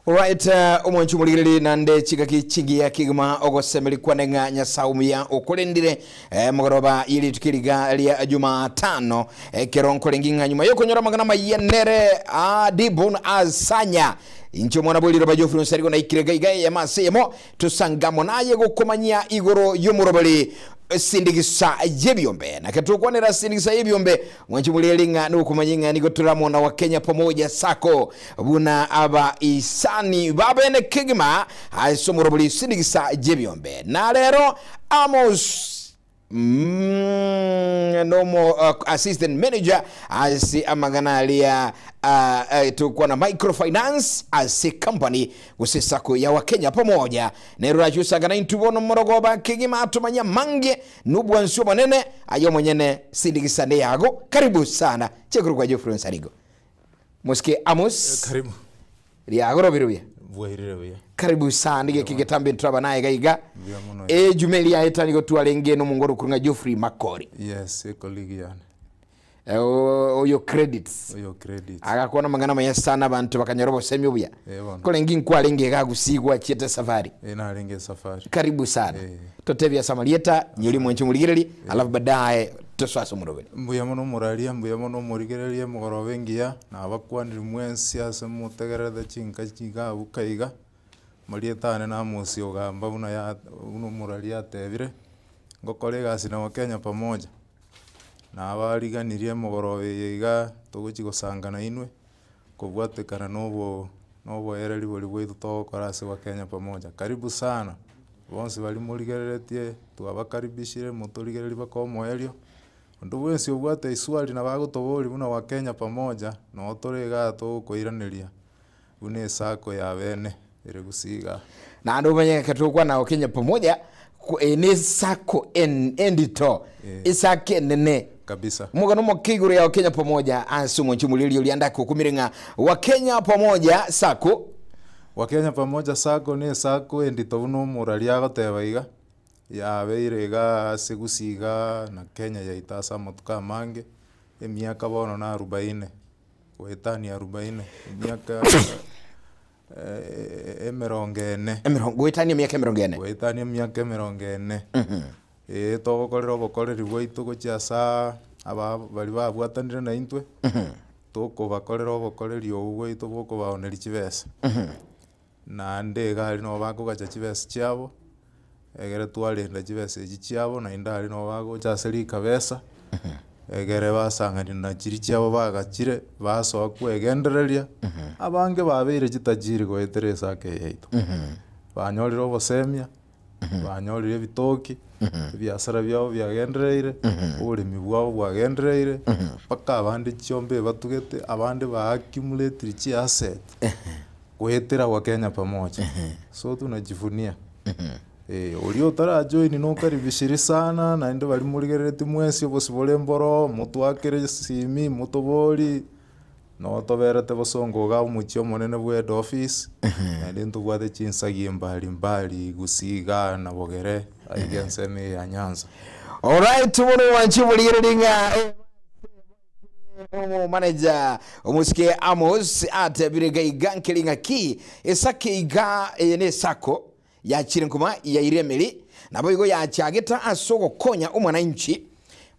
Alright, umonchu muligirili nande chigaki chigi ya kigma ogosemeli kwa nenga nyasaumu ya okulendire mugoroba ili tukiriga liya Jumatano keronko lenginga nyuma yoko nyora magana mayenere dibun asanya incho mwana boli roba Geoffrey Nsarigo na ikirega igaye ya masemo tusangamo naye gukomanya igoro y'umurobali sindigisa yebyombe na ketukwanira sindigisa yebyombe mwanchumulelinga nukumanyinga niko turamona wa Kenya pamoja sako buna aba isani babene kigima aisomurobali sindigisa yebyombe na lero Amos assistant manager asi amaganalia tukua na microfinance as company usisako ya Wakenya pamoja na raju sagana intubono morogoba kigima atumanya mange nubwansu manene ayo mwenyene sindigisane yago karibu sana chekuru kwa Geoffrey Nsarigo Moske Amos karibu yago robiruya bwehiriruya karibu sana ndige kigetambe ntraba naye gaiga jumeli ya etani go tualenge no mungoro kurunga Geoffrey Makori yes colleague yani oyo credits agakuona mangana maya sana bantu bakanyorobo semyo buya kole ngi nkwalenge gagusigwa chiete safari na lenge safari karibu sana totebya samalieta nyuli mwenchu muligireli alafu baadaye toswaso murobeni mbuya mono muralia mbuya mono murigerelie mugorobe ngiya na abakwanira mwensi ase mutegereza chinka chiga ukaiga marietane na musi ogamba buna ya uno muralia tebire ngokore gasi na Wakenya pamoja na abariganirie mugorobe yiga tuguchigosangana inwe kubwatekana nobo ereri boli bwitu tokora ase Wakenya pamoja karibu sana bonse bali murigereretie tuabakaribishire muturigereri bakomoerio ndu wensi obwate iswali na bagutobori buna Wakenya pamoja no torega tukoiraniria bune sako ya bene ire gusiga na ndo mwenye katukwa na Wakenya pamoja ni sako endito isake nene kabisa mugano mukiguru ya Wakenya pamoja asumo nchumulili ulianda kukumirenga Wakenya pamoja sako ni sako endito buno muralia gotebaiga ya beirega segusiga na Kenya ya itasa motuka mange emiaka bono na 40 wetani 40 miaka emerongene wetani miaka emerongene wetani miaka emerongene togokorera obokoreri bwaitu gochiasa aba bali babwatanire na intwe tokobakorera obokoreri obu bwaitu bokobaoneri chibesa na ndega ali no bakogacha chibesa chiabo egere twalenda chibesa echi chiabo na indali no bagocha serika besa egere basangani na chiri chiabo bagachire baso kwegendereria abange babere chitajiri goeteresa ake yaitu banyorira obosemia banyorire bitoki biasara byao byagendereire urimi bwao bwagendereire paka abandi chiombe batugete abandi ba accumulate chi asset goetera Wakenya pamoja so tunajivunia ulio tara join no karibishiri sana na ndo bali murigerete mwensi obosibole mboro mutu akere simi mutobori no toberete bosongo ga umuchio monene bwe head office and into bwate chinsagi mbali gusiga na bogere aigenseme ya Nyanza. Alright tumuno wanchimurigerenga manager umuske Amos atebirega igankelinga ki esake iga ne sako ya chirinkuma ya iremeli na boigo ya chageta asogo konya umwananchi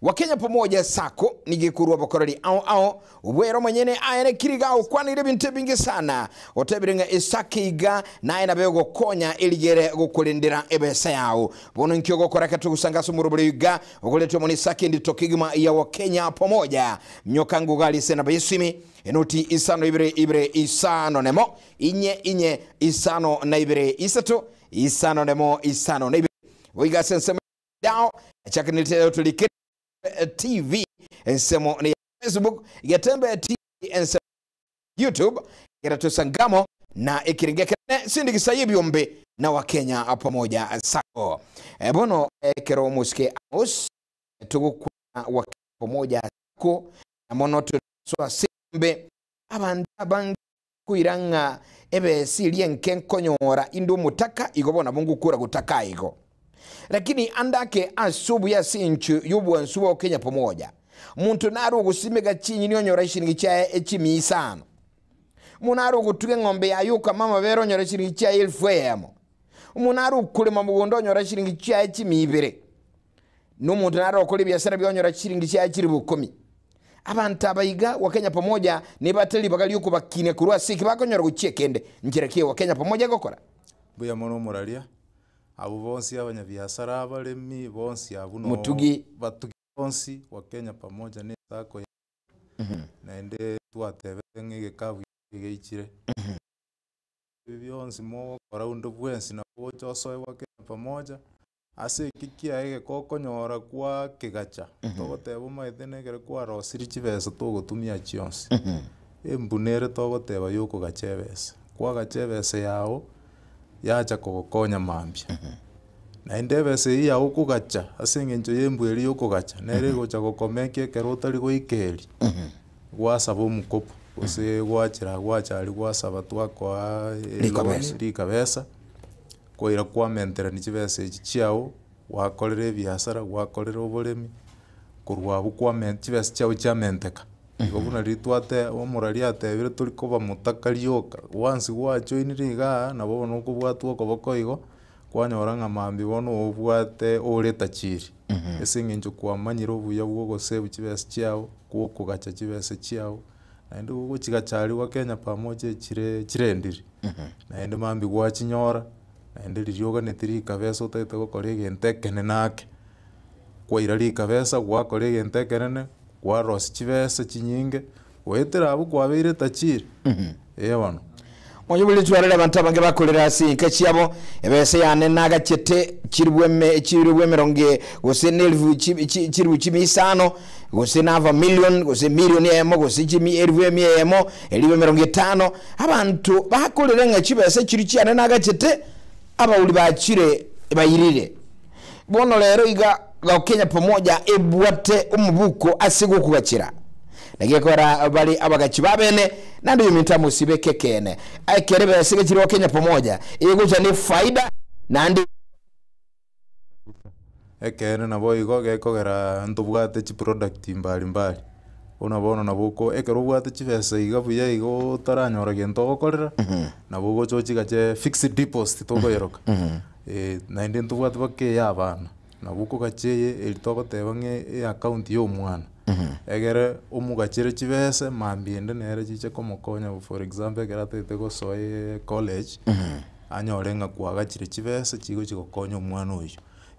Wakenya pamoja sako nigikurwa bakorari ao ubwero mwenyene ayene kiriga ukwanire binte bingi sana otebirenga isakiga na ena bego konya eligere gukulindira ebesa yao bono nkyo gukora katugusanga sumurubuliga ukuletwa moni saki nditokigima ya Wakenya pamoja nyokangu gali sena bayisimi enoti isano ibre isano nemo inye isano na ibre isato isano nemo isano na ibre wiga sensema dao chakanitelo tulike TV ensemo ni Facebook yatembe TV ensemo YouTube yatusangamo na ikirigeke sindigisa yebyombe na Wakenya pamoja sako bono kero muske Amos tugukwa Wakenya pamoja sako mono tuswa simbe abanda kuiranga ebe silie nkenkonyora indu mutaka igobona bungu kura gutaka igo lakini andake asubu ya sinchu yubu ansuwa Kenya pamoja muntu naru gusimega chinyi nyonyora ishingi chae echimi isano Munaru gutuge ng'ombe yayuka mama vero nyora shiringi chia 1000 yamo. Munaru kulima mugondo nyora shiringi chia 200. N'umuntu naro okora ibiasara byonyora shiringi chia 10. Abantu abayiga wakenya pamoja nibateli bagali yuko bakine kurwa siki bakonyora guchekende njerekie wakenya pamoja gokora. Buya mono moralia. Abo bonsi abanyabiasara abalemi bonsi abuno Mutugi batugi bonsi wakenya pamoja ne sako naende twatebe ngege kabu igeichire byonsi mo around bwensi na bocho soe wakenya pamoja ase kikia ege kokonyora kwa kigacha togoteba maithenegere kwa rosiri chibesa togotumia chionsi embunere togoteba yuko gachebesa kwa gachebesa yao yacha kogokonya mambia na indebese iya ukugacha asengenjo yembweri yukugacha nere gocha gokomeke kerotari goikeri gwasaba omukopo ose gwachira gwachari gwasaba twakwa likabesa koira kwa mentera ni chibese echi chiao wakorere biasara wakorere oboremi kurwa bukwa chibese chiao chamenteka igobuna ritwate omurari atebire turi koba mutakarioka once gwachoinire iga nabo nuko bwatwo kobokoigo kwanyora ng'amambi bono obwate oreta chiri esinginjo kwamanyira obuya bwo gosebe chibese chiao kugacha chibese chiao naende gochigachari wa Kenya pamoja chirendiri naende mambi gwachinyora naende ririoga netiri kabesa utaite gokora egentekene nake kwaira rikabesa gwakora egentekenene gwarosi chibese chinyinge wetera abo kwabeire tachiri wano Mojubuli tuwarele abantu abange bakolera sinka chiabo ebese yane naga chete chiribwe meronge gose nelvu chiribu chimisano gose nava million gose million yemo gose chimi elvu yemo elibe meronge 5 abantu bakolera nga chibese chiri chiane naga chete abauli bachire bayirire bono lero iga Kenya pamoja ebwate umubuko asigo kugachira nagekora bali abagachi babene nando yimita musibe kekene akerebe sigachiro wa Kenya pamoja igucha ni faida nandi ekene nabo igo gekogera ntubwate chi product mbali unabona nabuko ekero bwate chibese igabuya igo taranyora gento gokorera nabo gochochi gache fixed deposit togoyeroka nainde ntubwate bake yabana nabuko gacheye elitogoteba nge account yo mwana egere omugachire chibese mambiende nere chiche komokonya for example egera tete gosoe college anyorenga kwagachire chibese chigo chigokonya omwana oyo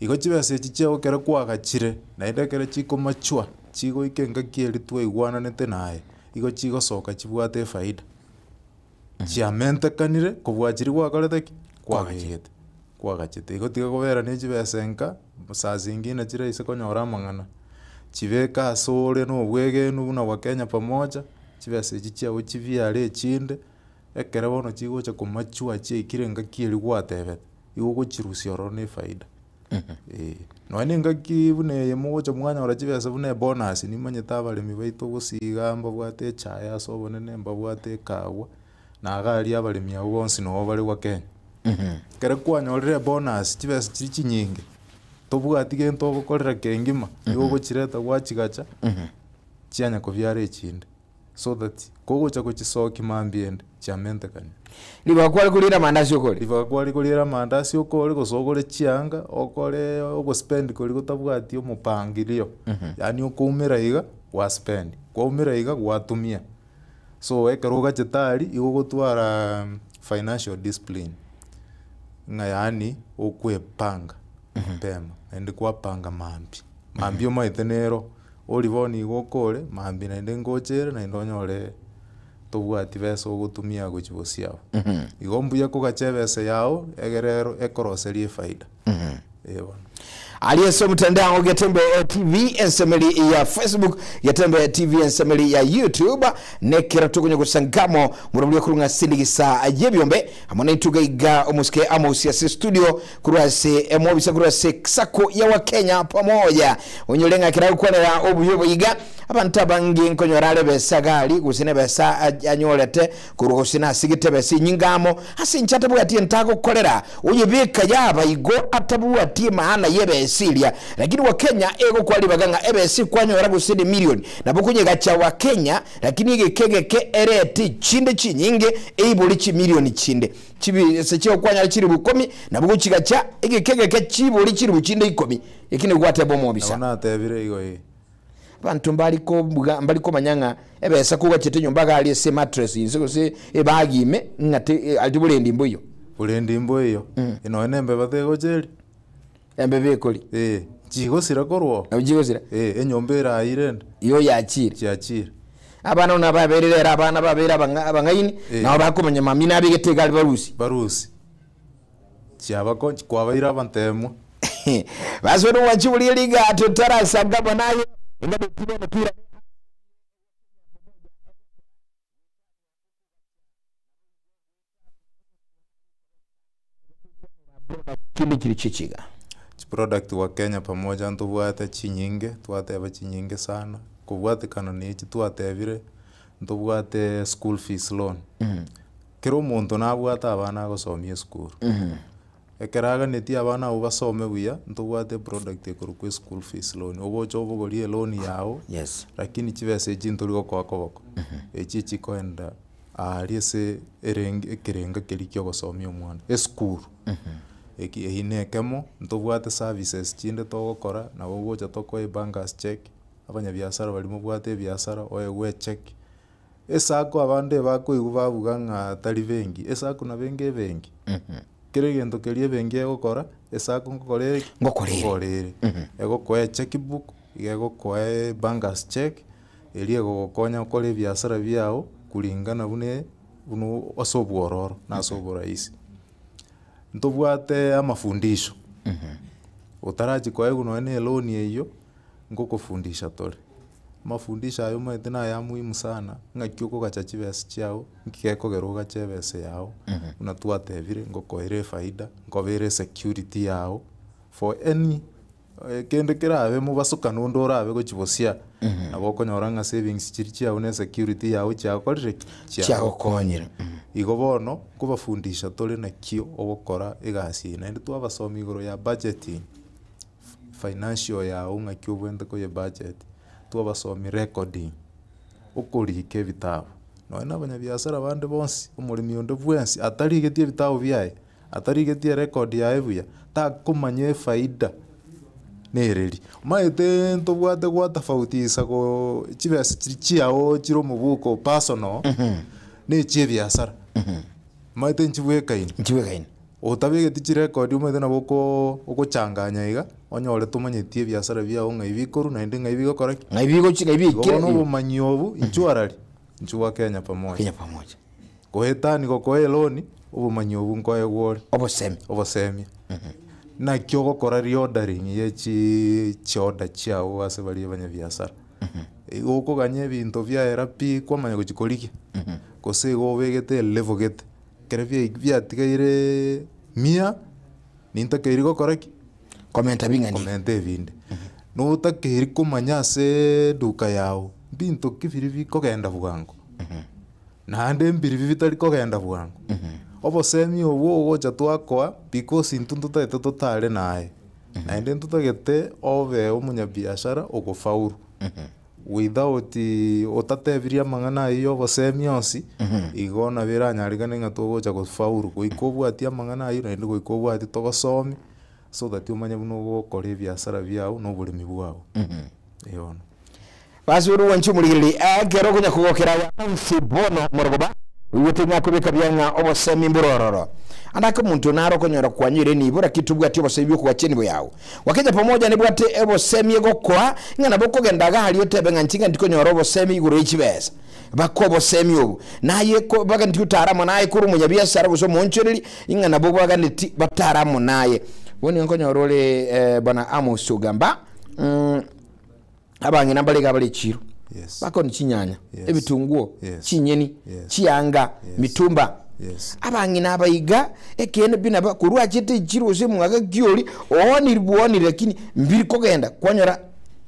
igo chibese chiche okere kwagachire naende kere chiko machwa chigo ikenga kieri twaigwana nete naye igo chigo soka chibwate faida chiamentekanire kobwachiri gwakorete kwagachite kwagachite igo tiga gobera ne chibese nka saa zingine chire ise konyora mang'ana chiveka sore no bwege nubuna wa Kenya pamoja chibese chichia chiviare echinde ekere bono chigocha komachua chikirenga kieri gwatebet igo gochirusia oro ne faida no ninga kibune yemocha mwanya ora chibese bune bonus ni manyeta abalemi baito gusiga mba bwate chaya so bonene mba bwate kawa na agali abalemi abo bonsi no bali wa Kenya kere kwanyorire bonus chibese chiri chinyinge tobwati gento gokorera kengima igo gochireta gwachigacha chianya kovyare echinde so that kogocha gochisoki mambiende chiamentekanya libakwali kulira mandasi okole libakwali kulira mandasi okole gosogore chianga okole ogospend koli gotabwati omupangilio yani okumira iga wa spend kwaumira iga gwatumia so ekero gachetari igo gotwara financial discipline nga yani okwepanga pema ende kwapanga mambi omaitenero oliboni gokore mambi naende ngochere na indonyore tobwati besa ogotumia gochibosiao igombuya kogachebese yao egerero ekoroserie faida ebona aliyeso mtandao Getembe TV ensemeli ya Facebook Getembe TV ensemeli ya YouTube nekera tukunye kusangamo murabuli kurunga sindigisa yebyombe amone tuga iga omuske amosi studio kurase emobisa kurase sako ya wa Kenya pamoja onyolenga kira kwanera obuyobo iga abantu abangi nkonyorale besagali gusine besa anyolete kurugusina sigitebe sinyingamo asinchata bwati ntako kolera uyibika yaba igo atabuwati maana yebe esiria lakini wa Kenya ego kwali baganga ebesi kwanyora gusini million nabo kunyegacha wa Kenya lakini igekegeke ereti chinde chinyinge eibuli chi million chinde chibi secho kwanya chiri bukomi nabo kuchigacha igekegeke chibuli chiri buchinde ikomi ikine gwate bomo bisa na tebire igo bantu mbaliko manyanga ebesa kuba chete nyumbaga ali se mattress inzo se ebagime ngate altibulende mboyo bulende mboyo ino enembe batego cheri embe bekoli chigosira korwo abjigosira enyombera irende iyo yachire cyachire abana una baberera abana babera abangaini naho bakomanya mamina abigete gali barusi cyabako kwabaira bantemo basoro wachibuli liga tutarasa ngabo nayo ingabo tibona pira kili kilichichiga product wa Kenya pamoja ntubwate chinyinge twateba chinyinge sana kubwate kanoni iki twatebire ntubwate school fees loan kero muntu nabwata abana gosomia school ekeraga neti abana ubasome buya ntubwate product ekurukwe school fees loan obocho obogorie loan yao yes lakini chibese chintuligo kwa koboko echi chikoenda aliese ekirenga kelikyo gosomia omwana school eki kemo ntubwate services chinde togokora nabo gocha tokoe bankers check abanyabiasara bali mubwate biasara oye check esako abande bakoigu babuga nga tari bengi esako na benge bengi kire gento kelie bengi egokora esako ngokorere egokoe checkbook egokoe bankers check elie gokonya okore biasara biao kulingana buno osobwororo na asoburaisi ntubwate amafundisho utaraji kwa ego noene loan yeyo ngokufundisha tole mafundisha ayo mete na ya muhimu sana ngakyuko gachachibese chao ngikeko geruga chebese yao unatuatebire ngokoire faida ngobere security yao for any kende kerabe mubasuka nondora abe gochibosia nabo konyoranga savings chiri chao ne security yao chakorire chao konyira igo bono kubafundisha tole na kio ogokora egasi na ndi twabasomi igoro ya budgeting financial ya unga kio bwende ko ye budget twabasomi recording ukurike bitabo no na abanyabiasara bande bonsi umurimi onde bwensi atarigetie bitabo byae atarigetie record ya ebuya ta kumanye faida nereri maite ntobwate gwa tofauti sako chibese chiao chiro mubuko personal ne chibiasara maite nchibwekaini otabege tichi record umete na boko okochanganya iga onyore tumanyetie biasara biao ngaibikoru na ndi ngaibigokora ngaibikire no bumanyobu inchuarari nchuwa Kenya pamoja kohetani gokoe loan ubumanyobu ngoye gwore obosemi na kyo gokora reordering ye chioda chiao ase bali abanyabiasara ugoko ganye binto bya erapi kwamanya gochikoriki kose go begete level gete kerevye byatigaire mia nintakeiri gokoraki komenta bingani komenta binde no takeiri kumanya se duka yao binto kibiri kogenda bwango na ande mbiri bitari kogenda bwango obosemi obwo gocha twakwa because intuntu taete totale nae na ende ntutagete obe omunyabiashara ogofauru without otatebiria mangana iyo obosemi yonsi igona biranyarigane nga togocha gofauru goikobwatia mangana iyo na ende goikobwati togosomi so that umanye buno gokora biashara biao no burimi bwao eyono basuru wanchu murigiri agero kunya kugokera ya mfibono morogoba uyote nyakubeka byanga obosemi mburororo andaka muntu naro konyora kwanyire nibura kitubwa ati obosemi byo kwacheni bo yawo wakeja pamoja nibwate obosemi gokwa ngana boko gendaga hali yote benga nchinga ndikonyora obosemi iguru ichibesa bako bosemi obu naye ko baga ndikutara naye kuru munyabiasara guso monchereri ingana boko baga nditi batara naye woni nkonyora ole bana Amos Ugamba abangi nambalega bali chiro bako ni chinyanya ebitunguo chinyeni chianga mitumba abangi nabayiga ekene bina bakurwa chete chiro se mwaga gioli oniri lakini mbiri kogenda kwanyora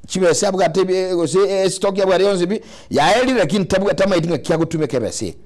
chibese abwa tebe gose stock ya bwari yonse bi yaeli lakini tabwa tamaitinga kyagutumeke bese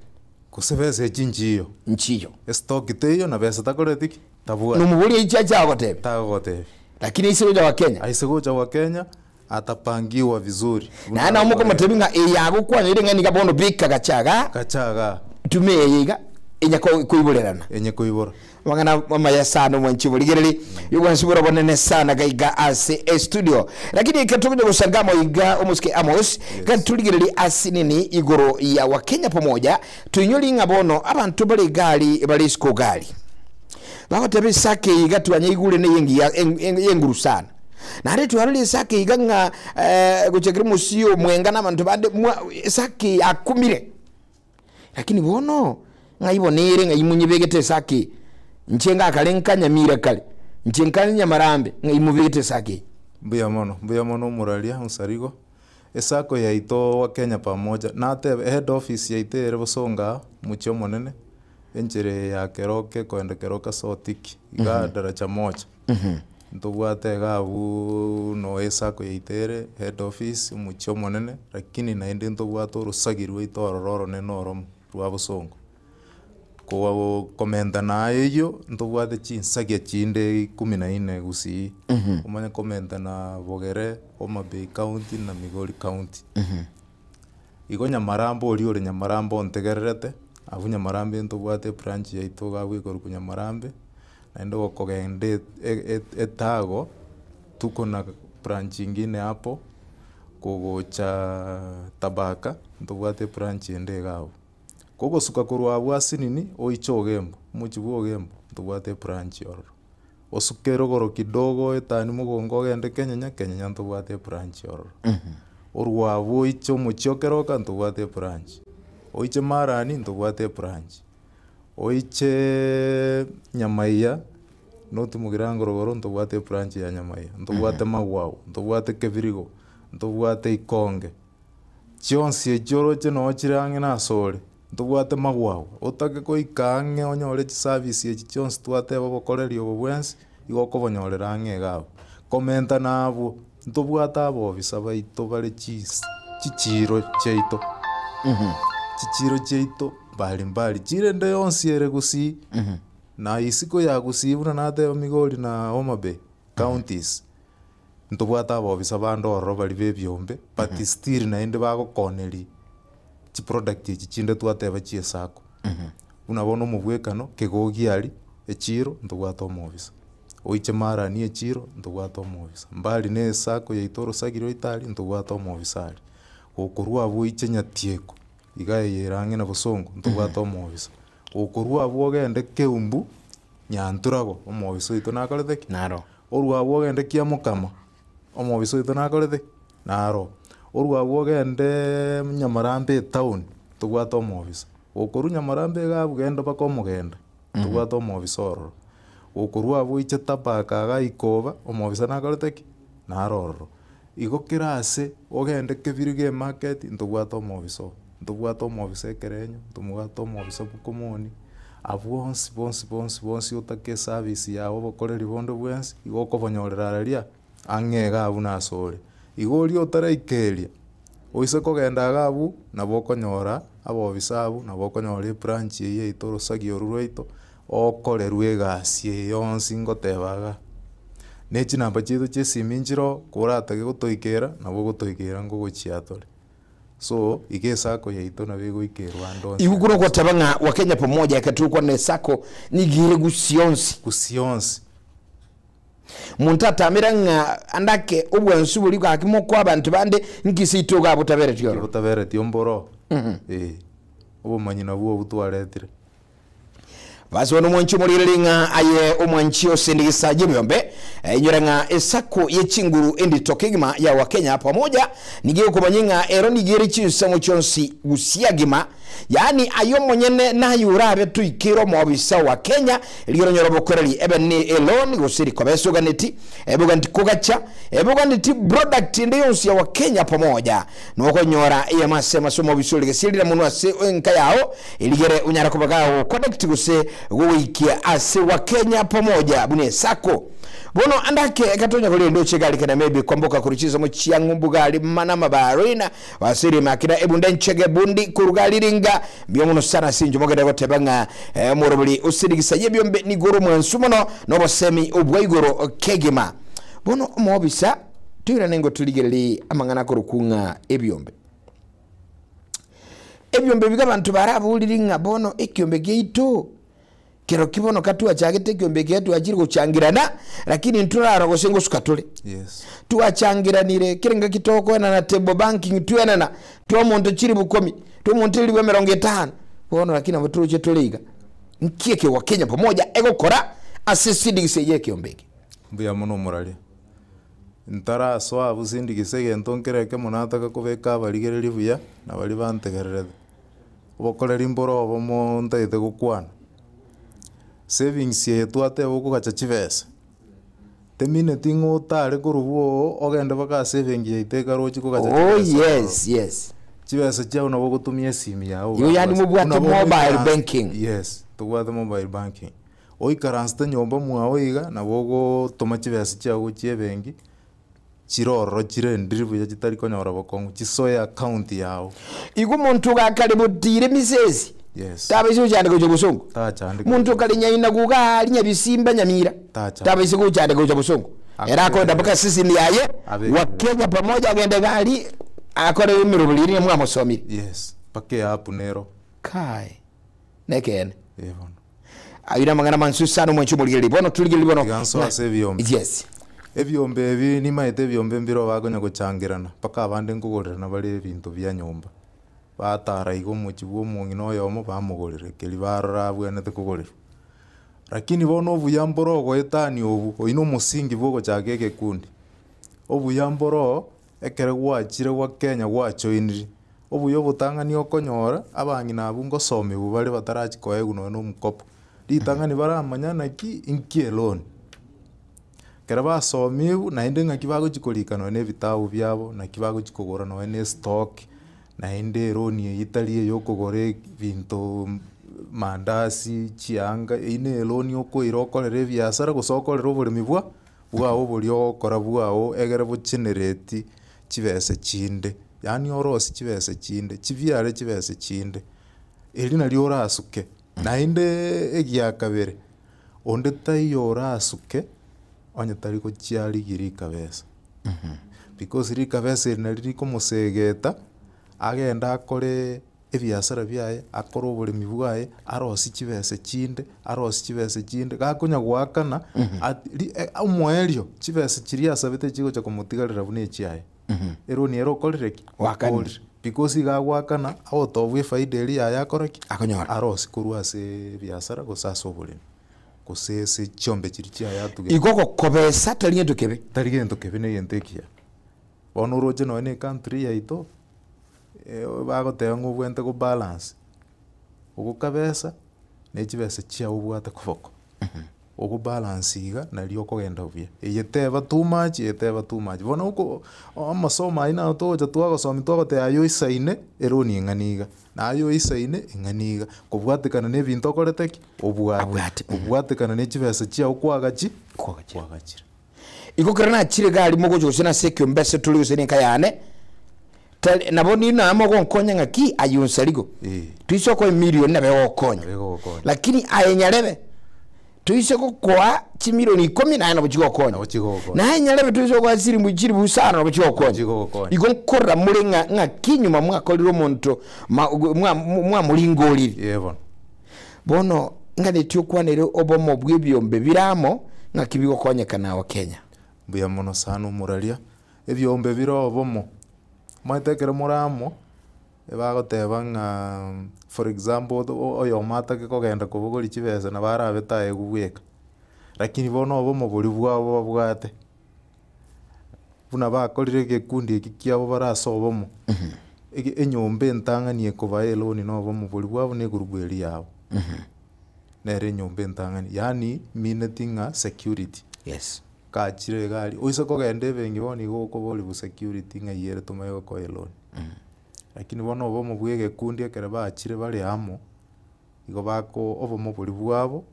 kusebese nchiyo nchiyo stock teyo na bese takoretiki tabwa numubuli ichacha agotebe tagotebe lakini isigoja wa Kenya aisigoja wa Kenya atapangiwa vizuri na ana muko matebinga yago kwa nyire ngani gabono bika gachaga tumeyiga enya kuiburerana enye kuibura wangana mama ya sana mwanchi buligereri yugo nsubura bonene sana gaiga ase studio lakini katukuja gusangamo iga umuske Amos katuligereri asinini igoro ya Wakenya pamoja tunyoli ngabono abantu bali gali bali sko gali bagotebe sake iga tuanye igure ne yengi yenguru sana na retu harali sake iga nga guchekiri musio mwengana abantu bade sake akumire lakini bono ngaibonere ngaimunyibegete sake nchenga kalenkanya mira kale nchenka marambe ngaimubegete sake mbuya mono muralia usarigo esako ya ito wa Kenya pamoja na ate head office ya ite rebosonga mucho monene enjere ya keroke kwenda keroka sotiki iga daraja moja ntobwate gabu no esako ya itere head office mucho monene lakini naende ntobwate urusagirwe itororo nenoromo rwabosongo ko komenda na eyo ntobwate chinsagia chinde 14 gusi umanya komenda na Bogere Homa Bay County na Migori County igo Nyamarambo ori Nyamarambo ntegererete abu Nyamarambe ntobwate branch ya itoga gwikoro kunyamarambe naende gokogende etago tuko na branch ingine hapo kogocha Tabaka ntobwate branch ende gao kogo suka kurwa bwasi nini oichogembo muchibu ogembo ntobwate branch oro osukero goro kidogo etani mugongo gende Kenya ntobwate branch oro orwa boicho muchiokeroka ntobwate branch oiche Marani ntobwate branch oiche Nyamaiya noti mugirangorogoro ntobwate branch ya Nyamaiya ntobwate Magwao ntobwate Kebirigo ntobwate Ikonge chionsi echoro cheno chirange na sore ntobwate Magwao otake koikange onyore service echi chionsi twate bokoreri obwensi igokobonyorera ngegabo komenta nabo ntobwata abo bisaba ito bale chichiro cheito chichiro cheito mbali chirende yonsi ere gusi na isiko ya gusibura nate Migori na Homa Bay counties ntobwata abo bisaba ndoro bali bebyombe but still naende bagokoneri chi product echi chinde twateba chiesako unabona mubwekano kegogiari echiro ntobwata omobisa oiche Marani echiro ntobwata omobisa mbali ne sako ya itoro sagiro itali ntobwata omobisa ali okorwa abo iche Nyatieko igaye yerange na Bosongo ntobwata omobisa okorwa abo gende Keumbu Nyanturago omobisa ito nakorete naro orwa abo gende Kiamukama omobisa ito nakorete naro orwa abo gende Nyamarambe town ntobwata omobisa okoru Nyamarambe gabu genda bakomugenda ntobwata omobisa oro okorwa abo iche Tabaka ga Ikoba omobisa nakorete naroro igo kirase ogende Kebirige market ntobwata omobisa ntobwata omobisa Ekerenyo ntobwata omobisa Bukomoni abonsi otake service yabo bokoreri bondo bwensi igokobonyorera raria angega abu nasore igori otaraikeria oise kogenda gabu nabo konyora abobisa abu nabo konyora branch ye itoro sagio rureito okorerwe egasi yonsi ngotebaga nechi namba chitu chesiminjiro kuratage gotoikera nabo gotoikera ngogochiatore so igesako ya ito na bego ikerwa ndonse igukuro kwa tabanga wa Kenya pamoja akatukwa ne sako nigire gusionsi muntata miranga andake obwansu buli kwa kimoko abantu bande nkisito ga butabere tiomboro obo manyina bwo butwaretire basi wano mwanchi muriringa aye omwanchi osindikisa jimyombe nyoranga esako yechinguru endi tokigima ya Wakenya pamoja nigiye kubanyinga ero nigire chisamo chonsi gusiagima yani ayo monyene na yurabe tuikiro mobisa wa Kenya ligiro nyorobo korali ebe ni eloni gusiri kobeso ganeti ebuga ntikugacha ebuga nti product ndiyonsi ya Wakenya pamoja nuko nyora iya masema somo bisuli gesirira munwa se enka yao iligere unyara kubagao connect guse gowikia ase Wakenya pamoja bune sako bono andake katonya kuli ndo chegali kana maybe komboka kurichiza mu chiangu gali mana mabarina wasiri makira ebunda nchege bundi kurugali ringa byo muno sana sinjo mogeda gotebanga morobuli usidigisa yebyombe ni goro mwansumono no bosemi obwaigoro kegima bono omobisa tuyira nengo tuligereri amangana kurukunga ebyombe biga abantu barabuliri nga bono ekyombe gyeito kero kibono katuwa chagete ekyombe gyetu akiri kuchangirana lakini nturara gosengo sukatole tuwachangiranire kirenga kitoko na table banking tuenana tuomuntu chiri bukomi tuomuntu iri 50 bono lakini abaturu chetuliga nkieke wa Kenya pamoja egokora assisting seye kyombeke mbuya muno murali ntara swa busindigise gento nkereke munataka kubeka baligereri buya na bali bantegererede obokorera imboro obomo ntaite gukwana savings yetu ate bukugacha chibesa temine tingo tare kurubuo ogenda baka saving yeiteka rochi kugacha yes chibesa chao na bogutumia simu yao yo yani mubwate mobile banking yes tubwate mobile banking oikaransta nyomba mwawe iga na bogo toma chibesa chao chiebengi chiroro chirendiribu ya chitari konyora bokongo chisoya account yao igu muntu gakali butire misezi tabaise kuchandika ucha busungu muntu kali nyaina guga alinya bisimba nyamira tabaise kuchandika ucha busungu era akonda baka sisi ni yaye wa Kenya pamoja agende gali akore umirubuliri mwa musomiri pake hapo nero kai nekene ayina mangana mansu sana mwenchu muligeli bono tuligeli bono ganso asebyombe ebyombe ebi ni maite ebyombe mbiro bagonya guchangirana paka abande nkugorera bali ebintu bya nyomba batara igo muchibu mungi no yomo bamugorere keli barora bwenete kugorera lakini bono obuyamboro goetani obu oino musingi bwo gochageke kundi obuyamboro ekere gwachire gwa Kenya gwachoiniri obuyo butangani okonyora abangi nabo ngosome bubale batarachi koeguno no mukopo litangani baramanya naki inkie loan kera basomibu na inde ngaki bagochikolikana ne bitabu byabo na kibago chikogora no ne stock na inde loan itali yo kogore bintu mandasi chianga ine loan yoko irokorere biasara gusokorera oburimi bwao buryo kora bwao egere bugenerate chibese chinde yani orosi chibese chinde chivyare chibese chinde eri na liora asuke na inde egya kabere onde tayora asuke onye tari ko chiali girika besa because rika besa na riko musegeta agenda akore ebiasara byaye akora oburimi bwaye arosi chibese chinde gakunya gwakana umwerio chibese chiri asabete chigo cha kumutigarira bune chiaye ero ni ero korereki wakana because igagwakana aho tobwe faida eri yakoreki akonyora arosi kurwase biasara gusasa oburimi kusese chombe chiri chiaye atuge igoko kobesa taliento kebe ne yentekia bono roje no ne country yaito bagotega ng'obwente go balance ogokabesa nechibesa chia obwate koboko ogo balance iga nari okogenda buya eyeteba too much bono uko amasomo aina toja twagosomi twagote ayo isaine eroni ng'aniga nayo isaine ng'aniga kobwatekana ne bintu okoreteki obwatekana nechibesa chia okwagachi igokera na chire gali mogojo sena sekyo mbese tuliuse ne kayane naboni na mogo nkonya ngaki ayunsaligo tuisoko milioni na bewo konya lakini ayenyarebe tuisoko kwa chimilioni 10 na buchigo konya na ayenyarebe tuisoko kwa siri mujiri busana na buchigo konya igonkora mulenga ngaki nyuma mwakoliro monto mwa mulingoliri bono ngane tyokwanere obomo bwebyombe biramo ngakibigo konya kana wa Kenya buya mono sana muralia ebyombe biro obomo maitekere muramo ebagoteba ng'a for example oyo matake kogenda kubuguri chibesa na barabeta egugweka lakini bono obomo buri bwabo babwate buna bakorire gekundi ekikiabo barasobomo enyombe ntangani ekoba eloni no bomo buri bwabo ne gurugweri yabo nere nyombe ntangani yani minatinga security kachire gali oise kogende bengi boni goko boli bu security ngayere tumayo ko elon lakini bono bomo bwege kundi ekere bachire bali amo igo bako obomo boli bwabo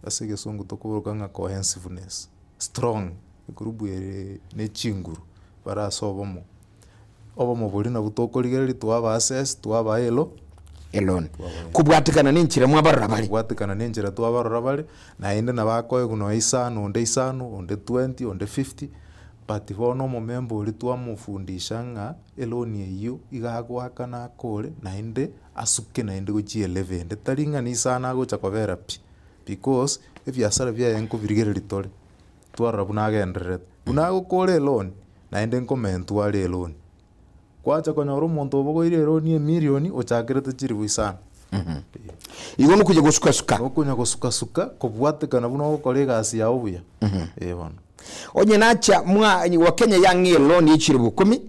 asige songo tokuruka nga cohesiveness strong group ere ne chinguru para sobomo obomo boli na butokorigeri twaba access twaba elon kubwatikana n'inchira twabarora bali na inde na bakoye guno isano onde 20 onde 50 but bono omomemba ori twamufundisha ng'a eloni eyio igagwakana akore naende asuke naende gochia 11 tari ng'a nisana agocha kobera pi because ebiasara biaye nkobirigereri tore twarora buna agendererete buna agokora eloni naende nkomentware eloni kwacha konyora omonto obogoire eloni emilioni ochakirete chiribu isano igo nukuja gusukasuka okunya gusukasuka kobwatekana buna ogokora egasi yao buya bono onye nacha wa Kenya yangi loan ichiribu 10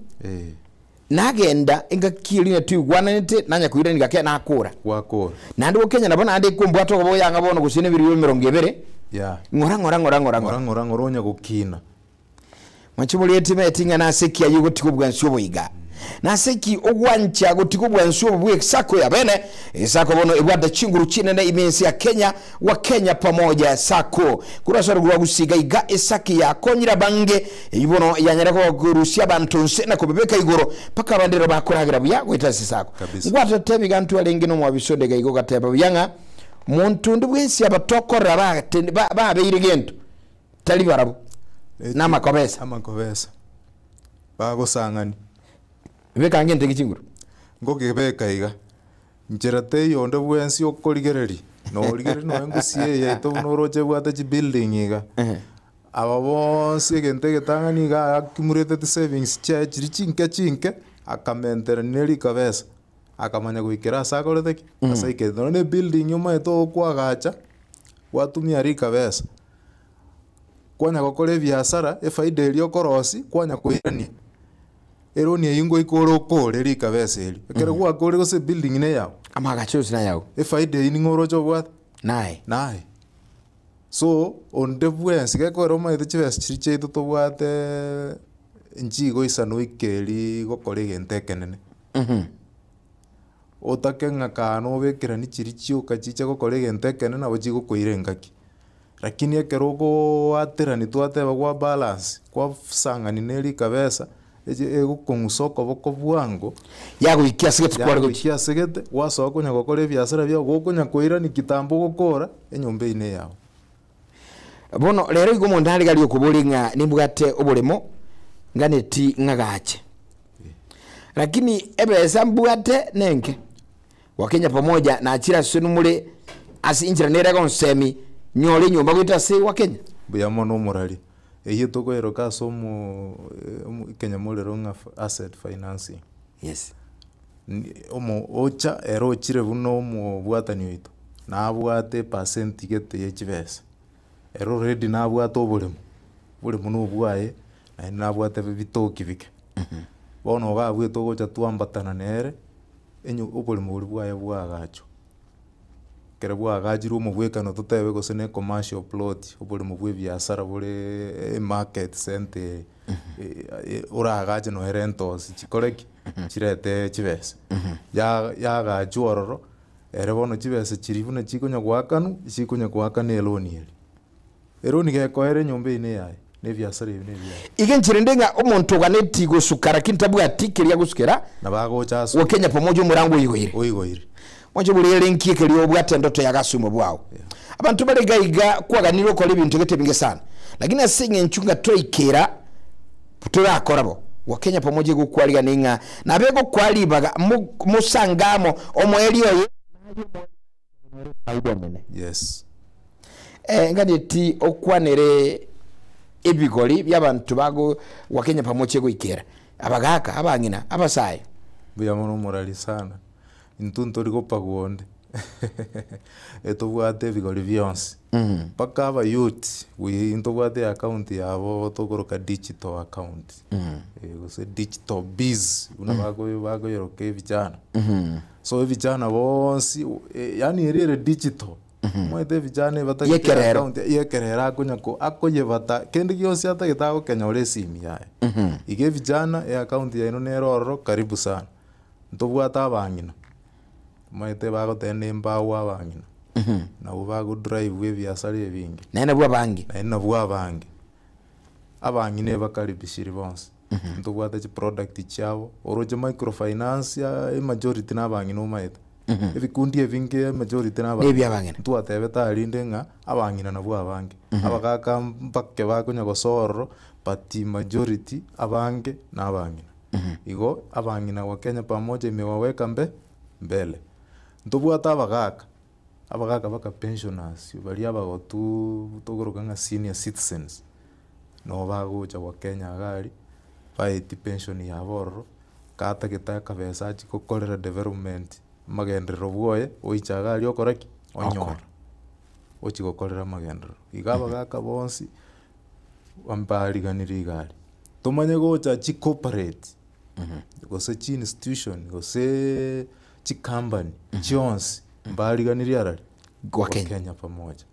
nagenda ingakirine tuigwananite nanya kwira nigake nakura gwakora nandi wo Kenya nabona andi kumbwato gobo yanga bono gusine biriwe 20 ya ngora onya gukina machimuli etime etinga na seki ayo gotikubwa nsubo iga na seki ogwancha gotikubwa nsubo bwe sako ya bene sako bono ibwada chinguru chine na imensi ya Kenya wa Kenya pamoja sako kurasha rugwa gusiga iga esaki ya konyira bange ibono yanyara ko gurusia bantu nse na kubebeka igoro paka bandero bakuragira buya gwetasi sako ngwata tebi gantu alenge no mwabisonde ga igo gateba buyanga muntu ndubwensi abatokora ba beirigento tali barabu amakobesa bagosangani beka ngente kichinguru ngokebeka iga ncherate yonde bwensi okorigereri no rigereri no ngusie yeto noroche bwata chi building iga aba bonse gente getangani ga accumulated savings chiri chinke akamentera neri kabesa akamanya guikira sakorete asaike ne building yoma eto kwagacha watumia ri kabesa kwanya gokore biasara efaida eri okorosi kwanya kwirania eroni eyingo ikoro kore ri kabesa eri ekere gwa kore gose building ne yao amaga choose na yao efaida ini ngoro chobwat nae so onde bwensi gekoro maite chibes chiriche tobwate nchigo isano ikeri gokore gentekenene otakenga kano bekera ni chirichio kachicha gokore gentekene nabo chigokoire ngaki lakini ekerogo atera ni twateba kwa balance kwa sangani neri kabesa ego kongusoko boko bwango yago ikiasegete kwa gochi ikiasegete wasoko nya gokore biasara bya gokonya koira ni kitambo gokora enyombe ine yao bono lero igo mondali gali okubulinga nimbugate obolemo nganeti ngagache lakini ebesa mbugate nenke wa Kenya pamoja na achira sunumule asinjira nera konsemi nyole nyumba gwita se wa Kenya buya mono morali eye toko eroka somo Kenya molero nga asset financing yes omo ocha ero chire buno mu bwatani witu na bwate percent gete yechibesa ero ready na bwate obulemu no bwaye na bwate bitoki bike bono ga bweto gocha twambatana nere enyo obulemu buli bwaye bwagacho kere bwagajiro mu bwekano tutebe gose ne commercial plot obulemu bwe biasara bule market center uragaje no rentos chikoreki chirete chibese ya ga chororo ere bono chibese chiribu na chikonya gwakanu chikonya gwakane eloni eloni ge koere nyombe ine yaye ne biasara ibi ne biya igenchirendenga omuntu ganeti gusukara kintabwa tikeria gusukera nabago chaso wa Kenya pamoja murango oyigoire mwaje buri nkieke liyo bwate ndoto ya gasumo bwao abantu baregaiga kwaganiro ko libintu gete binge sana lakini asinge nchunga toikera putura akorabo wa Kenya pamoja gukwaliga ninga nabego kwalibaga musangamo omweliyo yes ngani okwanere ebigoli by'abantu bago wa Kenya pamoja guikera abagaka abangina abasaye buya mono morali sana intunto rigopa guonde eto bwate bigoli byonse paka aba youth we into bwate account yabo tokoroka digital account gose digital biz bago yoroke vijana so vijana bonsi yani erere digital mwete vijana bataka account yekerera kunya ko akoye bata kendi gyose atagitago Kenya ore simi yae ige vijana account ya ino neroro karibu sana ntobwata abangina maite bago tene mbawa abangina na ubago drive we biasara ebingi nene bwa bangi abangine bakaribishiri bonse ntobwata chi product chabo oroje microfinance ya majority na abangina umaite ebikundi ebingi majority na abangina twatebe tarinde nga abangina na bwa bangi abagaka mpakke bakonya gosororo but majority abange na abangina. Igo abangina wa Kenya pamoja imewaweka mbele. Ntobwata abagaka baka pensioners bali abagotu togorokanga senior citizens no bagocha wa Kenya gari baeti pension ya borro kata kitaka besa chikokorera development magendero bwoye oichagari okoreki onyora ochikokorera magendero igaba gaka bonsi wambariganira igari tumanye gocha chi corporate gose chi institution gose chi company chionsi mbariganira arari kwa Kenya pamoja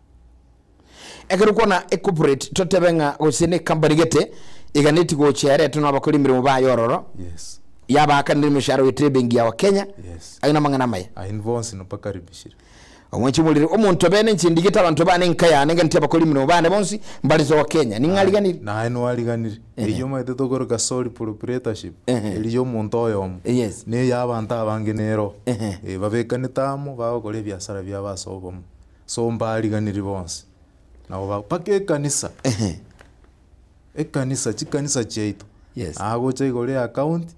ekero kona corporate totebenga gosene company gete iganeti gochiare tuno abakori mirimo bayororo yes yaba kanire misharo witrebengi ya wa Kenya yes aina mangana maya invoice no pakaribishira omwenchi mulire omuntu bene nchindikita abantu bane nkaya nenge nteba koli mino bane bonsi mbalizo wa Kenya ningaliganire na eno aliganire iyo maite togoroka sole proprietorship iliyo muntu oyo yes ne yabantu abangenero babekane tamo bagokore biasara bya basobomo so mbaliganire bonsi nabo bapake kanisa ekanisa chikanisa cheito yes agocha igore account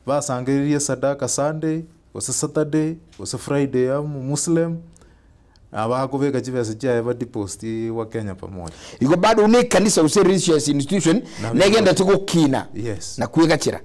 basangererie sadaka Sunday gose Saturday gose Friday ya Muslim abakubeka chibese cha eba deposit wa Kenya pamoja iko bado une kanisa use religious institution negenda tukukina yes na kuyegachira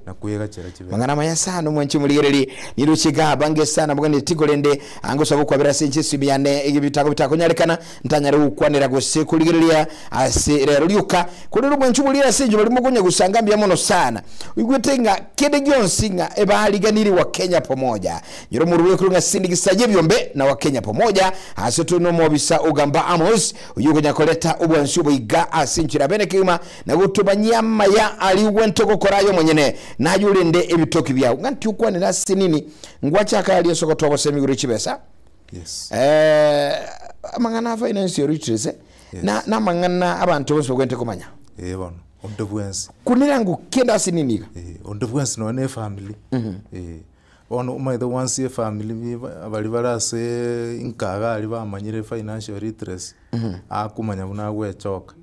chibese mangana maya sana mwenchi muligereri niruchiga bange sana bugane tikolende angosaba kwabira senche sibiyane ibitako nyarekana ntanyare ukwanira gose kuligereria ase rero lyuka kuri mwenchi mulira senje bali mugonya gusangambya mono sana igwetenga kede gyonsinga ebaliganiri wa Kenya pamoja nyoro muruwe kurunga sindigisaje byombe na wa Kenya pamoja tuno mobisa ugamba Amos uyugonya koleta ubwansi buiga asinchira bene kima na gutubanyama ya aliwento kokorayo mwenyene na yulinde ebitoki byawo nganti ukwanira sinini ngwacha ali sokoto bosemi guri chibesa yes amangana finance literacy na mangana abantu bose kwente kumanya bono ondebwensi kunirangu kenda sinini ondebwensi no ne family ono umaithe once family bali barase inkaga ali bamanyire financial literacy akumanya buna gwechoka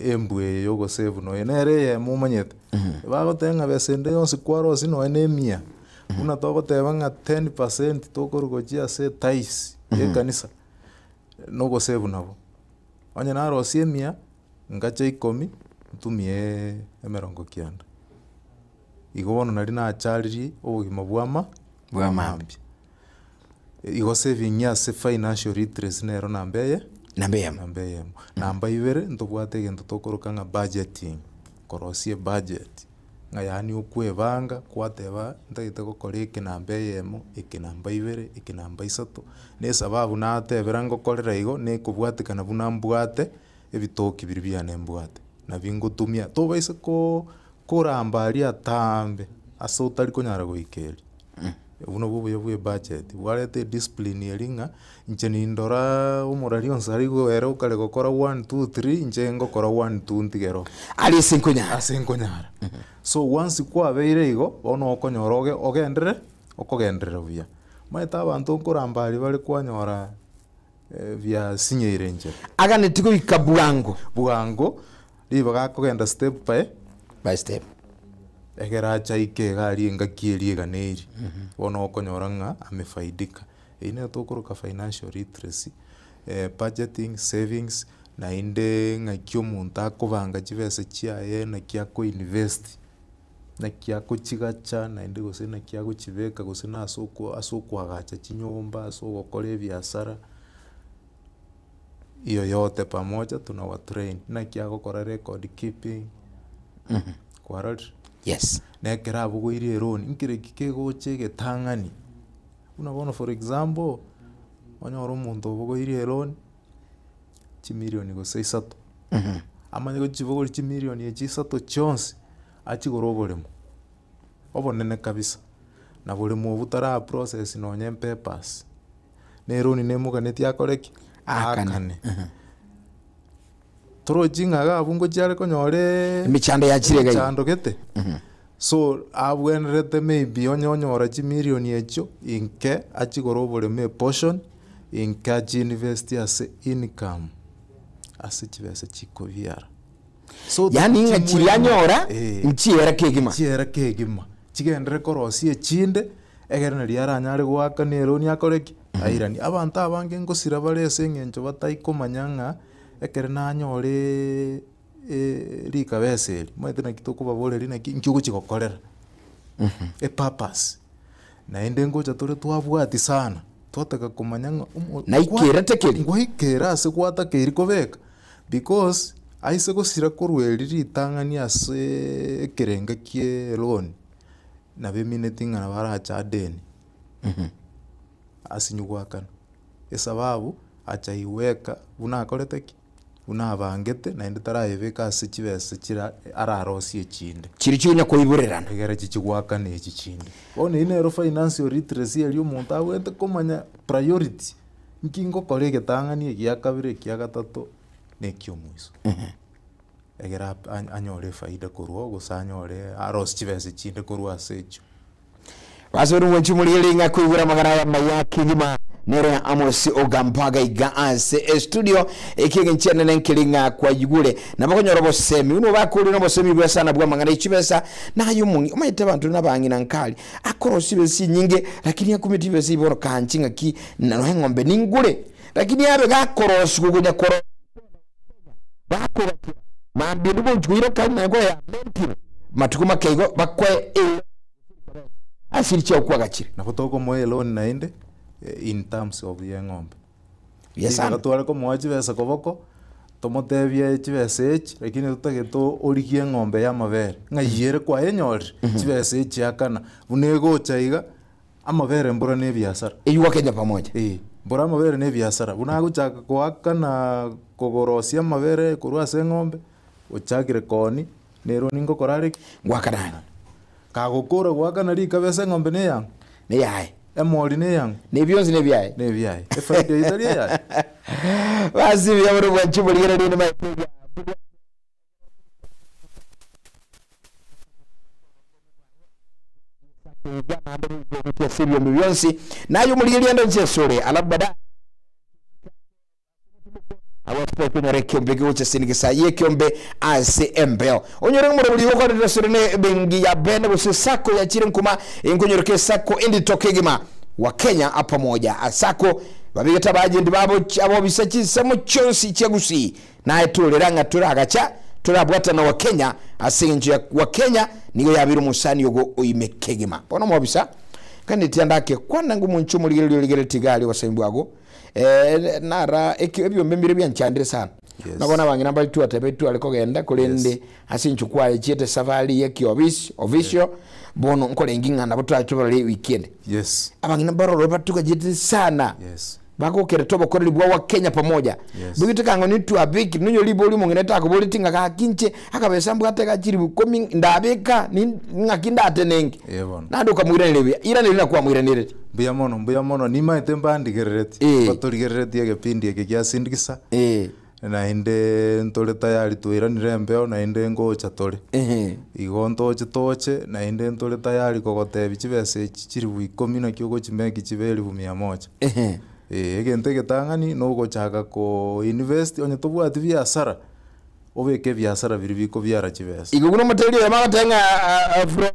embwe yogo save no enere ye mumanyete bagotenga besende yonse kwaro sino enemia una togoteba nga 10% tokorugochia se tais ye kanisa no go save nabo anya naro siemia ngache 10 ntumie emerongo kianda igobono nari na charity obugima bwama bwamambi igo saving ya se financial literacy nero nambeye namba ibere ntobwate gento tokoroka nga budgeting korosie budget nga yani ukwebanga kwateba ntagite gokoreke nambeyemo ikinamba ibere ikinamba isato ne sababu na tebera ngokorera igo ne kubwatikana buna mbwate ebitoki biribya nembwate na bingutumia tobaise ko korambari atambe aso utari konyara goikeri uno bubuye bwe budget warete discipline yeringa nche nindora umurari onsari goera ukale gokora 1 2 3 nche ngokora 1 2 ntigero ali sinkonyara asinkonyara so once kwa beire igo ono okonyoroge okogendere buya maita abantu korambari bali kwanyora vya sinyere nche agane tiko ikabwango libaga kogenda step by step egera chaike gari ngakieri ganeri ono okonyora nga amefaidika ine tokoroka financial literacy budgeting savings na inde ngakyo muntu akubanga chibese chiaye na kyako invest na kyako chigacha na inde gose na kyako chibeka gose na asoko agacha chinyomba asoko kole biashara iyo yote pamoja tunawa train na kyako kora record keeping kwarad yes nekera bugoire loan inkire kikegoche getangani unabona for example onyoro muntu bugoire loan chimilioni go 6 amanye go chibogo chimilioni ye 6 chonse achigorogoremo obonene kabisa na buli mu butara process no nye papers ne loan ne muganeti akoreki akane toro jinga ga bungo jare konyore michando ya chirega chando gete so abwenrete maybe onyonyora chi million echo inke achigorobore me portion inka chi invest as income as chibese chikoviara So yani nga chirianyora nchiera kegima chigendere korosie chinde egerana riaranyare gwaka nero ni akoreki airani abantu abange ngosira barese ngencho bataikomanya ng'a ekere nanyore rikabeseri maite na kitoko baboreri na nkiugo chigokorera purpose naende ngocha tore twabwati sana twataka kumanya na ikera tekeri ngwikera ase gwata keri kobeka because aise gosira korweri ritang'ani ase ekerenga kie loan na bemineti ng'ana baracha deni asinyugwakana esababu acha iweka buna akoreteki buna abangete naende tarayebeka ase chibese chira ararosie chinde chiri chunya koiburerana egera chichigwakana echi chinde one inero financial literacy eri omonto agwete komanya priority nkingo kore egetang'ani egia kabere egia gatato nekio mwiso egera anyore faida korwa gose anyore arosi chibese chinde korwa ase echo basoro mwenchi muri nga kuibura magana ya mayaki ngima nero ya Amos Ogampaga iga ase studio ekige nchene nenkilinga kwa yigule nabakonyo bosemi uno bakuri no bosemi bwa sana bwa magana ichibesa na yumungi umayite bantu nabangi nankali akorosi besi nyinge lakini yakumiti besi boro kanchinga ki nano ngombe ningule lakini yabe gakorosi kugunya koro bakora mambiru bonjwiro kana ngo ya mentiro matukuma keigo bakwe asiricha okwagachire nakotoko moe loan nainde in terms of the ngombe yesana twara ko moachi besa koboko tomotebia chibesa echi lakini tutageto origie ngombe ya mabere ngayere kwa enyori chibesa echi akana bunego chaiga amabere mbura ne biashara eyuwa Kenya pamoja mbura amabere ne biashara bunago chaka kwakana kogorosia amabere kurwa se ngombe ochagire koni nero ningo korare ngwakanana kagokora gwakana rikabese ngombe ne yang ne yae emori ne yang ne byonzi ne byaye efaida itali yae basi byaboro bwachiburi gere ne maitega nayo muri gende nchesore alabada awaspe kunyore kiombe giuche sinigisa ye kiombe ACMBL onyore ngumure buli yoko ndesore bengi ya bene bose sako ya chire nkuma inkunyore ke sako indi tokegima wa Kenya apamoja asako babigeta bajendi babo abo bisachi samo chonsi chegusi na etuliranga turagacha turabwata na wa Kenya asinje wa Kenya nigo yabiru musani yogo oimekegima bono mobisa kandi tiandake kwana ngumunchu muri ligere tigali wasembwago nara ebyo mbembire byanchandire sana nabona bangina bali tu atebetu aliko genda kulende asinchukwa chete safari yeki official bono nkole ngingana butatu bali weekend abangina baroro batuka jete sana bako kere tobo kore bwa wa Kenya pamoja bugiteka ngo nitu abiki ninyo libo limo ngeneta ko bolitinga ka kinche akabesa mbwateka chiri bukomi ndabeka ngakinda atenenge nado kamwiranire ira nirina kwa mwiranire mbuya mono nima etemba ndigerereti batorigerereti egepindi ekya sindikisa na inde ntole tayari tuiranire mbeo na inde ngocha tole igonto toche na inde ntole tayari kogotebi chibese chiri 10 na kyogo chimeki chibeli 100 egente getang'ani no gochaka ko invest onye tobwati biashara obeke biashara biri biko byara chibese iguguno material ya matenga from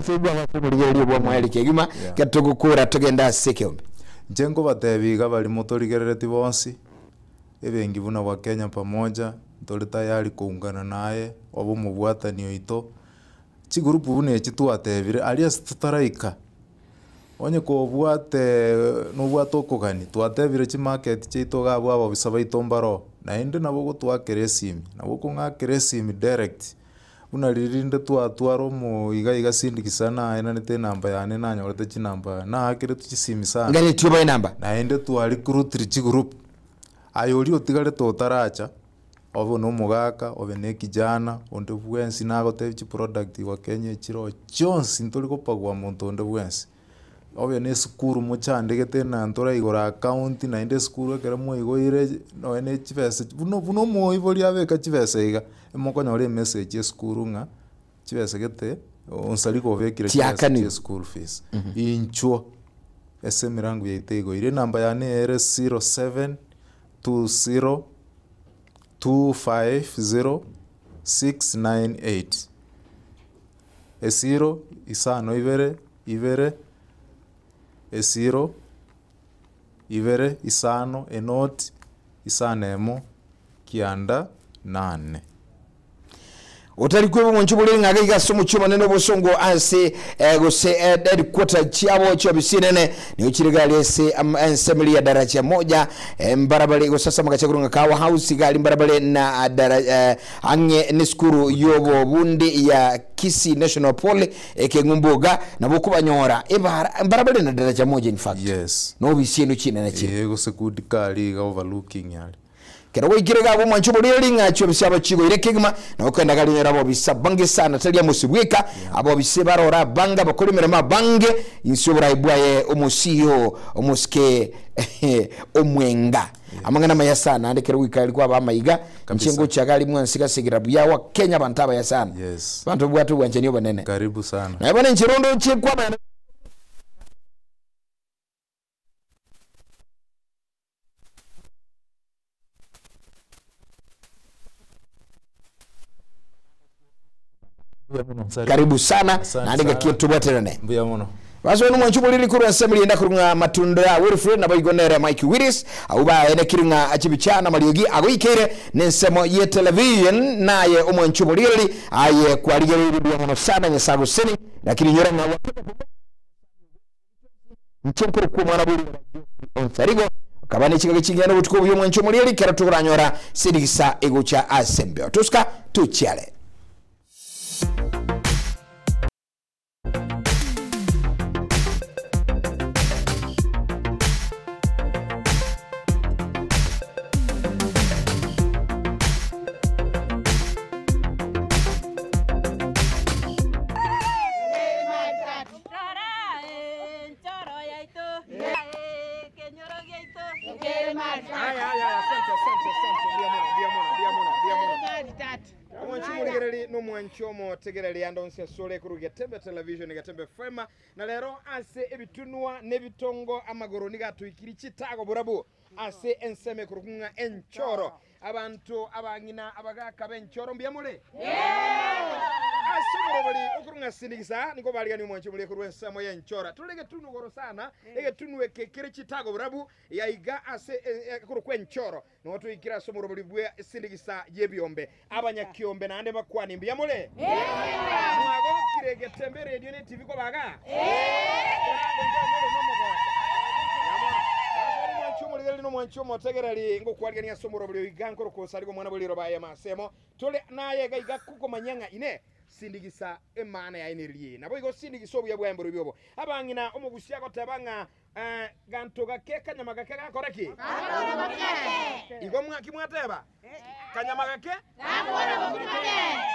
sebwa wasemuriye bwa mwali kegima katugukura tugenda sekiombe njengo batebiga bali motorigerereti bonsi ebengi buna wa Kenya pamoja ntole tayari kuungana naye obo mubwatani oito chigurupu bune chitwatebire alias tutaraika onye ko bwate no bwato kokani twatebire chi market chito gabo abo bisaba itombaro na inde nabo gutwakere simi nabo kungakere simi direct una ririnde twatwaro mu iga sindikisana ena nete namba yane nanyorete chi namba na akire tuchisimi sana ngani tuba namba na inde twali kurutri chi group ayori otigare totaracha obo no mugaka obe ne kijana onde bwensi nago techi product wa Kenya chiro Jones ntoli kopagwa muntu onde bwensi obe ne skuru muchandegete na ntora igora account na inde skuru ekere mo igoire no ene chibese buno mo ibori abeka chibese iga emoko nyore message skuru nga chibese gete onsali ko vekire chibese school fees incho ese mirango yaitego ire namba yane ere 0720250698 esiro isano ibere esiro ibere isano enoti isanemo kianda 8 utari kwe mu nchubuli ngaga igaso mu chuma neno bosongo anse gose headquarter chiabo cho bisinene ni uchirigali ese assembly ya daraja moja mbarabale go sasa magachakurunga kawa house gali mbarabale na daraja anye niskuru yobo bundi ya Kisi National Pole ekengumbuga na bukuba nyora mbarabale na daraja moja in fact yes no bisinu chine na chine yego sekudikali ga overlooking yali kero wikirega bo mwanchubo linga cyo bisaba chigo irekegma na ukenda galinyera bo bisabange sana talia musibwika abo bisebarora banga bakolimera mabange insobora ibwaye omusio omuske omwenga amangana mayasana ndekero wikali kwa bamayiga nchengo chagali mwansika sigira byawa Kenya bantaba yasana yes bantu bwatu bwancheni banene karibu sana na bana nchirondo chekwa bana karibu sana na ndega kitu bwaterane mbuya muno bazo no mwanchubo lili kuru assembly enda kurunga matunda Wilfred na bayigonera Mike Willis au ba ene kiringa achibichana maliogi agoikere nensemo ye television naye omwanchubo lili aye kwaligere bya muno sana nyasago seni lakini nyora na mchempo ku mwana buli onfarigo kabane chikaga chingana butuko byo mwanchubo lili kera tukuranyora sidigisa egocha assembly tuska tuchale Mwanchomo tegereli andonse sole kuru Gatembe television Gatembe fema na lero ase ebitunwa nebitongo amagoro nigatwikiri kitago burabu ase enseme kurukunga enchoro abantu abangina abagaka benchoro mbiyamule asumurobali okurunga sinigisa niko baligani mwanchomo le kuru ensemo yenchora tulege tunu goro sana ege tunwe kekere kitago burabu yaiga ase kuru kwenchoro no twikira sumurobali bwe sinigisa yebiombe abanyakiombe na ande bakwani mbiyamule mwago kirege Tembe radio ne TV ko baga mwanchomo tegerali ngo kwalgania somoro buli gankoro ko saligo mwana buli robaye masemo tole naye gaiga kuko manyanga ine sindigisa emana ya energie nabo igo sindigisa obuya bwa emboro byobo abangina omugusia ko tabanga ganto gakeka nyama gakeka koreki igo mwaki mwateba kanyama gake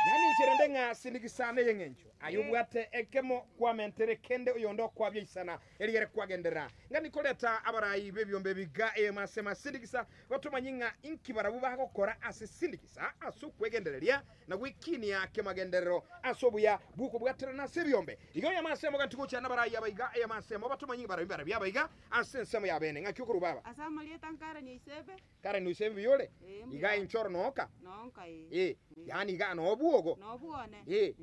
yani nchirendenga sindigisa ne yengencho ayubwate ekemo kwa mentere kende uyondo kwa byisana eligere kwa gendera ngani koleta abarayi bebyombe biga masema sindigisa batumanyinga inkibarabuba gukora ase sindigisa asu kwegendereria na wikini yake magendero asobuya buko bwatera na sebyombe igo yamasemo gantiko cyana barayi abayiga masemo batumanyinga barabira byabayiga asensemo yabene ngakyo rubaba asamalie tankara ni isebe kare ni isebe byole iga inchoro noka yani iga no buogo no buone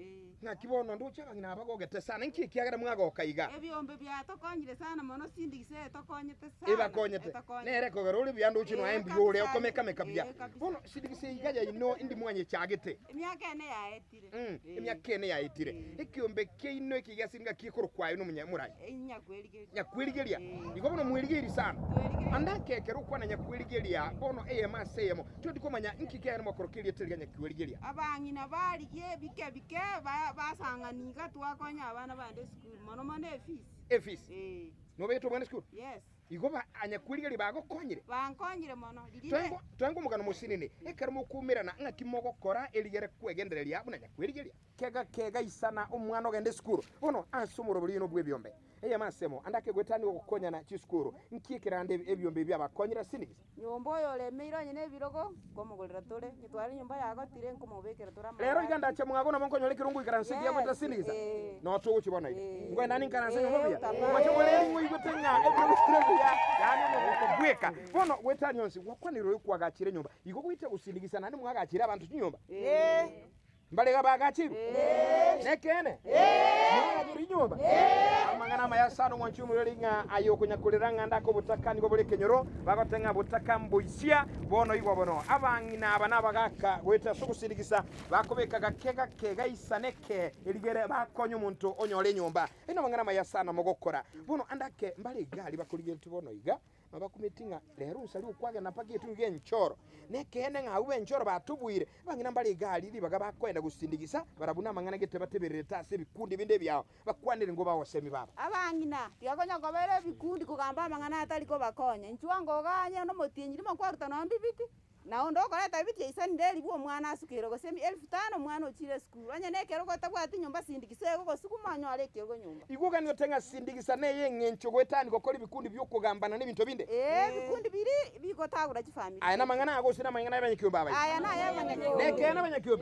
ngakibono nducha ngina abagogete sana nkikiagera mwagoka iga ebyombe bya tokonyire sana mono sindigise tokonyete sana eba konyete nere kogero uri byandu chino embi yole okomeka mekabya bono sindigise igaja ino indi mwanye cyagete emyaka ene yaetire emyaka ene yaetire ikiombe keino ikigasinga kikuru kwayo no munyamurai nyakwirigeria iko bono mwirigiri sana anda kekero kwa nyakwirigeria bono masemo tudikomanya nkikere mokorokerie teriga nyakwirigeria abangina baliye bike basanganika twakonya abana bande school mono mane efis no beto mwana school yes igoba anyakwirigeria bagokonyire bankonyire mono lirire twango mugano musinini ekarimo kumirana ngakimogo kora eligere kwegendereria abuna nyakwirigeria kega isana omwana ogende school bono asumuro buli no bwe byombe eye masemo andake gwetani okukonya na chiskuru nkikirande ebyombe byabakonyera sinigisa nyomba oyo olemeire nyine ebirogo ngomugurira tore nyitware nyumba yagotire nkumubikira tura lero iganda cha mwago na monkonyole kirungu ikaranse ya gweta sinigisa no to ukibona ige ngwenda ninkaranse nyumba bya macho mweleri ngo igotenya ebyombe yani ngokubweka bono gwetani yonsi wakwaniro yukwagakire nyumba igo kwite gusindigisa nani mwagakire abantu nyumba mbalega bagachibi nekene mwagakire nyumba amangana mayasano mwanchumulinga ayokunyakuliranga ndako butakani go bulekenyoro bagotenga butaka mbuisia bono igwa bono abangina abana bagaka gweta sukusindigisa bakobeka gakega kega isaneke eligere bakonyo umuntu onyole nyumba ino mangana mayasano mogokora bono andake mbali gali bakulige tubono iga mabakumetinga lero usali ukwage napage tunge nchoro nekene nga ube nchoro batubwire bangina mbali gali libaga bakwenda gusindigisa barabuna mangana gete batebereta se bikundi binde byao bakwanire ngo bawasemi baba abangina tigakonya kobere bikundi kugamba mangana atali ko bakonya nchwango ganye no motinyiri makwaruta no mbibiti na ndo koreta biti isani ndeli bwo mwana asukiro gosemi 1500 mwana ochire school anya nekero gotabwati nyumba sindikisego gosukumanyo alekero nyumba iguga niyo tenga sindikisa neye ngencho gwetani gokora ibikundi byo kugambana n'ibintu binde bikundi biri bigotagura kifamily aya namangana ago sina mangana y'abanyakyo baba aya na y'abanyakyo neke n'abanyakyo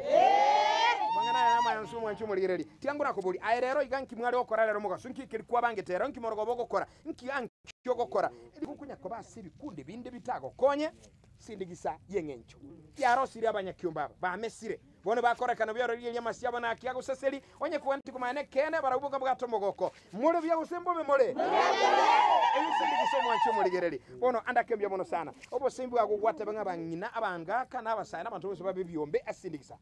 mangana ya nama yansu mwanchu muligireri tiangura ko buri aya rero iganki mwari okora rero mugaso nkikiri kwa bangetera nkimorogo bogokora nki ankyo gokora kukunya ko basi bikundi binde bitago konye sindigisa yengencho yaro siri abanyakyumba ba mesire bone bakorekana byaro lye masyabo na kiyago seseli onye kuwanti kumane kene barabuka bwatomogoko mule bya gusembo be mole eyi sindigiso mwancho muligereri bono andakembya bono sana obo simbi agugwate banga bangina abanga kana abasana abantu bose babibyombe asindigisa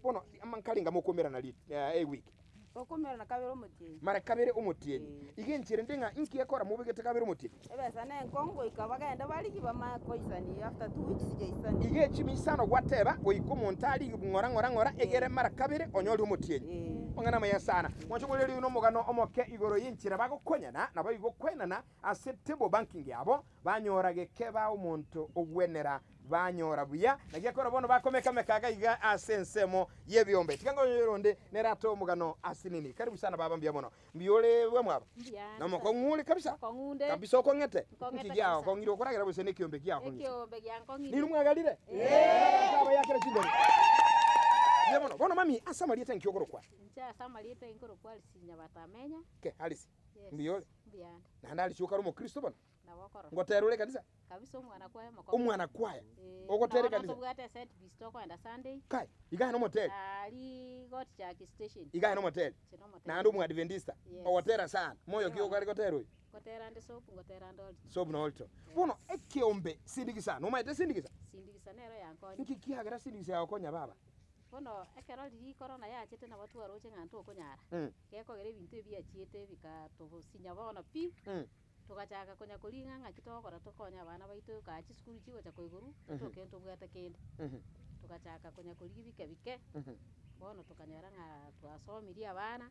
bono amankalinga mukomera na wiki okomera na kabero mutiye mara kabere umutiye igenchire ndinga inki yakora mubigete kabere umutiye ebesa ne nkongo ikabagenda bali kibama koisani after 2 weeks jaisani ige chimisano gwateba oyikomontali ngora egere mara kabere onyoli umutiye ongana maya sana mwachogoleri uno mugano omoke igoro yinchira bagokonyana nabo igokwenana acceptable banking yabo banyorage keba umuntu ogwenera banyora buya nagekora bono bakomeka mekaga iga asensemo yebyombe tikango yoronde nerato mugano asinini karibu sana baba mbyamono mbiyole we mwaba namo ko nguli kabisa kabisa ko ngete kijao ko ngiro koragira bose ne kyombe kyao kyombe kyanko ngiri ni rumwagalire kaba yakira chindoni yemono bono mami asamaliete nkyogoro kwa ncha asamaliete ngoro kwa lisinya batamenya ke halisi mbiyole mbiyanda na ndali chuka mu Kristo bana nawakora ngoterule kanisa kabisa umwana kwaya ogotere kanisa tubwate set bisto kwa nda Sunday kai igahe no motel ali got chaki station igahe no motel na ndu mu adventista owotera sana moyo kiyo kali gotero gotera ndi sopu gotera ndo sopu no olto bono ekiombe sindigisa no maite sindigisa nero yankonya nkikihagira sindigisa yakonya baba bono ekero liri corona yachete na watu waroche ngantu okonyara gekogere bintu ebiachiete bikatobo sinya bono pi tukachaka konya kulinga ngakitokora tokonya abana baitu kachi skuli chigo cha koiguru tokento bwata kende tukachaka konya kulibike bike bono tukanyara nga twasomiria abana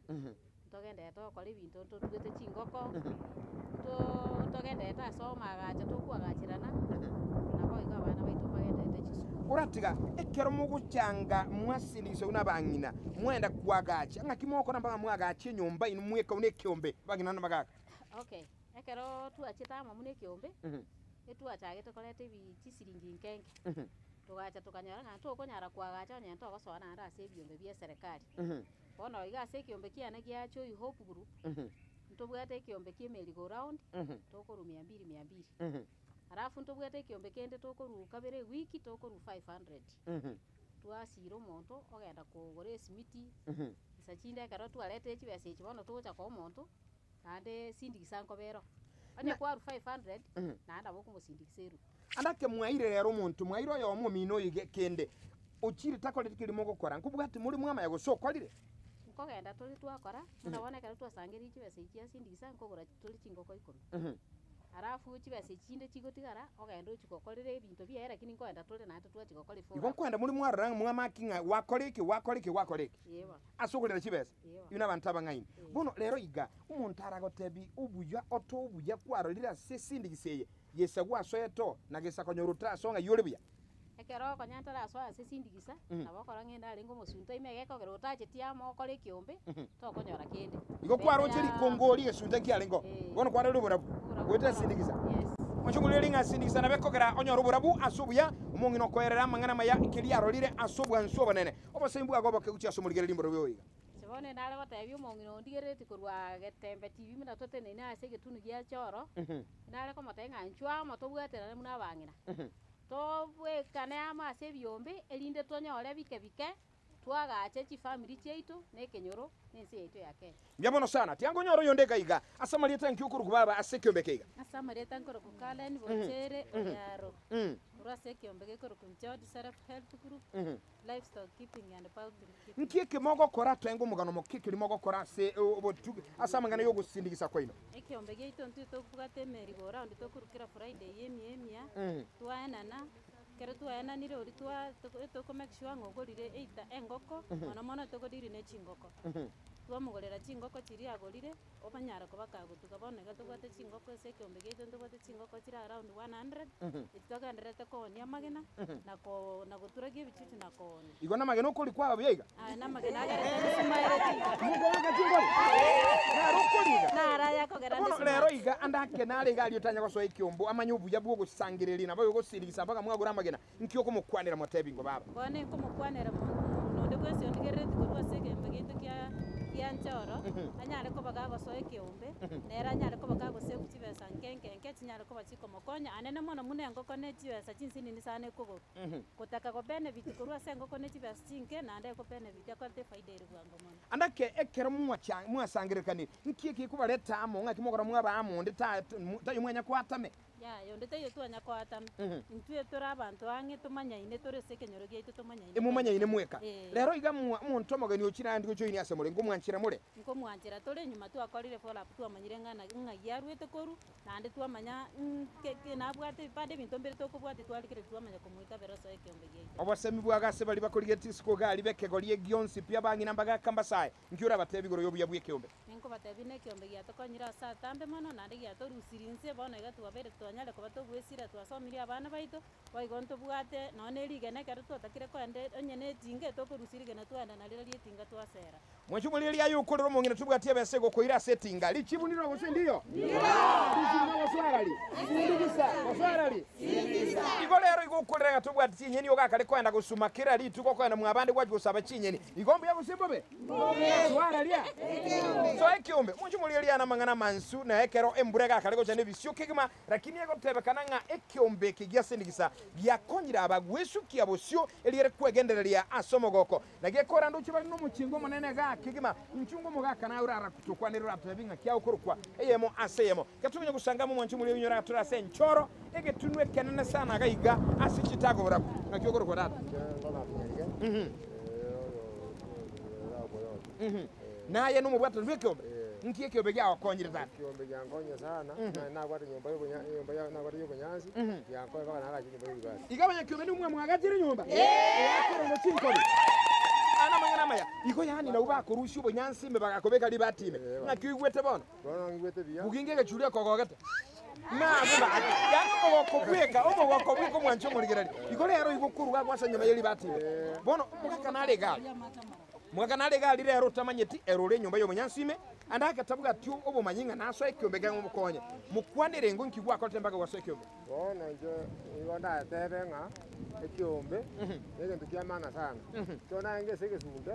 togende tokora ibintu tugete chingoko togende tasoma gacha tukwagachirana nabo iga abana baitu bagende chisukuru uratiga ekero muguchanga mwasindiso una bangina mwenda kwagacha ngakimoko namba mwagacha nyumba inu mweka unekyombe bangina nabagaka okay ekero tuachitama mune kyombe etuachagete kolete bichi siringi nkenge tugacha tukanyara ngantu okonyara kwagacha nyento ogosona anda ase ebyombe bya serikali bono iga ase ekyombe kiane giacho Hope Group ntobwate ekyombe kiemeri go round tokoru 200 arafu ntobwate ekyombe kende tokoru kabere wiki tokoru 500 tuasiro monto ogenda kugora simiti isachinde ekero tuarete ekibese ekibono tucha kwa monto ande sindigisa nkobero anye kwa 500 naanda boko musindikiseru andake mwaire rero muntu mwairo yo mu mino yige kende uchiri takole tikirimo gukora nkubwati muri mwama yago sokolire nkogenda tuli twakora munabone kare twasangiri ikibese ikia sindigisa nkogora tuli chingoko 10 arafu chibese chinde chigotigara ogenda uchikokorere ebintu bya lakini nkogenda tuli nate twachikokorere fo igo kwenda muri mwaranga mwamakinga wakoreke yeba asugulira chibese yuna abantu abangaini bono rero iga umuntu aragotebi ubuya oto ubuya kwarorira se sindigiseye yesa gwasoyeto nagesa konyoruta songa yolebuya ekero konyantara so ase sindigisa nabo kora ngenda ari ngomosunto imege kogero tachetia moko le kiombe tokonyora kende igo kwarocheri kongori gesunta kiarengo bono kware ruburabu gwete sindigisa mwachungulire linga sindigisa na bekogera onyora ruburabu asubuya umongino koerera mangana maya kiria rorire asubwa nsoba nene obasembu agoba kekuchi asomurigere limboro byoiga sebone nare batebi umongino ndigerete kurwa getembe tv mina tote nene ase getunu gia choro nare komotenga nchwa motobwatera muna bangina tobwekane ama ase biombe elinde tonyore bike twagache chifamily cheitu nekenyoro nensi yaitu yake Myabono sana tiango nyoro yondeka iga asamarieta nkyukuru kubaba asekyombe keiga asamarieta nkoro kukalen bochere yaro urase kyombe koro kunchod self help group livestock keeping and poultry keeping nkike mogo kora twengo mugano mokike limogo kora se obotu asamangana yo gusindikisa kwaino ekyombe geitu ntuto kubate meri bora ndi tokurukira friday yemia twaenana kero twaenanire ori toko make sure ngogorire eita engoko mono togodiri ne chingoko twamugorera chingoko chiri agorire obanyara kubakagutuka bonega tugwate chingoko ese kyombe geitu tugwate chingoko chira around 100 itwaganderete konia magena na guturagia bichuchu na konia igona magena ukuri kwa babyega na magena agarete sumaire mugoga chingori na rukuriga na raya kogera ndi lero iga andake nale gali otanya kwa so ikyombo amanyubu yabugo gusangirira nabo gusirigisa mpaka mwagura magena nkyo kumukwanira motebingo baba bone kumukwanira nonde kwese ndigerete kurwa segembe geitu kya yanchoro anyare ko bagago so ekiombe nera anyare ko bagago se kuchibesa nkenke chinyare ko bachiko mokonya anene mono munengo ko ne chibesa chinsini ni sane ko kutaka ko benefit kurwa sengo ko ne chibesa chinke na ande ko benefit ko te faida iri gwango mono andake ekero mwasangirikani nkiki kubaleta amo ngaki mogora mwaba amo ndita yumwenya kwatame ya yonde tayo twanya kwatame ntwe tora abantu ange tumanya ine tore sekenyoro geitu tumanya ine mumanya ine mweka lero iga muntu mogani okira ndi gojoini asemole ngomwanchira mure ngomwanchira tore nyuma twakorire follow up twamanyire ngana ngayarwete koru nande twamanya nabwate pade bintu mbere tokubwate twalikire twamanya kumuita beroso ekyombe geitu obasemi bwagase bali bakorigeti siko gali bekegorie gionsi pia bangina mbaga kambasaye nkyura batebi goro yobu yabuye kyombe ninko batebi ne kyombe gya tokonyira sa tambe mono nande gya torusirinse bono iga twabere twanyale ko batobwesira twasomiri abana baito waigonto bwate none ligene kero twatakire ko ande onyene tinge tokorusirige na twanda nalira lietinga twasera mwachumuli lya yukorero mongina tubwatie besego koira settinga lichibuniro bose ndiyo igo lero igukorera tubwati chinyeni ogakale kwenda gusuma kira lituko kwenda mwabande gwagusaba chinyeni igombe yagusimbobe swara lya so ekiombe mwachumuli lya namangana mansu na ekero emburega kale gochane bisyo kigima lakini ego tebekana nga ekiombe kigia sindikisa byakonyira abagwesu kiabosyo elire kwegendereria asomogoko nagekora ndo chibali no muchingo monene ga kigima nchungo mogaka na urara kutukwanira atebinga kya ukorukwa eyemo aseyemo katumenya gusanga mu mwanchu muri unyora turase nchoro egetunwe kenene sana gaiga asichitago burabu nakyokorukwa data naye no mubwata rwekombe nkiye kyobe gya wakonyira data kiombe gyangonya sana na kwata nyumba na kwata yobonyansi yankoye baka nala nyumba y'ibati igabanya kyobe ni umwe mwagatire nyumba yakoro no chinkori ana mangana maya iko yani na ubako rushi bonyansi me bagakobeka libatime nakigwete bono ngwete bia bugingege chulia kokogata na buba yani okobweka okobweka mwancho murigerari iko lero igukuruga kwasa nyuma yeli batime bono mugaka nale gali lero tamanyeti erole nyumba yo munyansime andaka tabuga tyu obo manyinga naso ekyombe gango mukonye mukwanire ngo nkigwa ko tembaka waso ekyombe bono nje iwanda tebenga ekyombe nege tukiamana sana tona ngese kesunde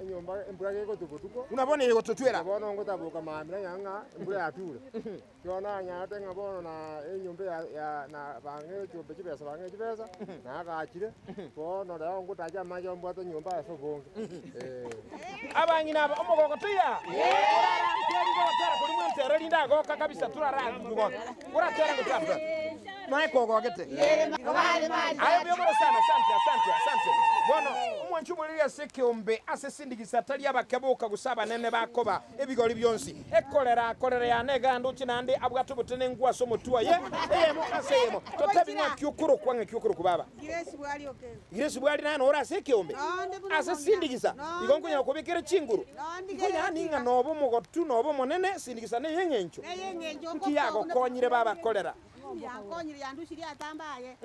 enyumba embura yego tukutuko unabona yego totwera bono ngotabuka mamira yanga embura yature tona nyate ngabono na enyumba ya na bange ekyombe kibesa bange kibesa na gachire bono da ngotaja majo mbwato nyumba yaso bonge abangina aba omogoko tuya tera kuri mwentera linda goka kabisa turara tugo uratera ngotapa naye kogogete ayo byoboro sana asante bono mwanchu mulira sekiombe asesindikisa tali abakaboka gusaba nene bakoba ebigoli byonsi ekolera ya negando kinande abwato butene ngwaso mutua ye eyemo aseyemo totabinwa kyukuru kwange kyukuru kubaba Yesu bwali nano ora sekiombe asesindikisa igonkunya kubikira chinguru ikonya ninga nobo mugotu nobo monene sindikisa ne yengencho kiyago konyire baba kolera yankonyire yandushiri atambaye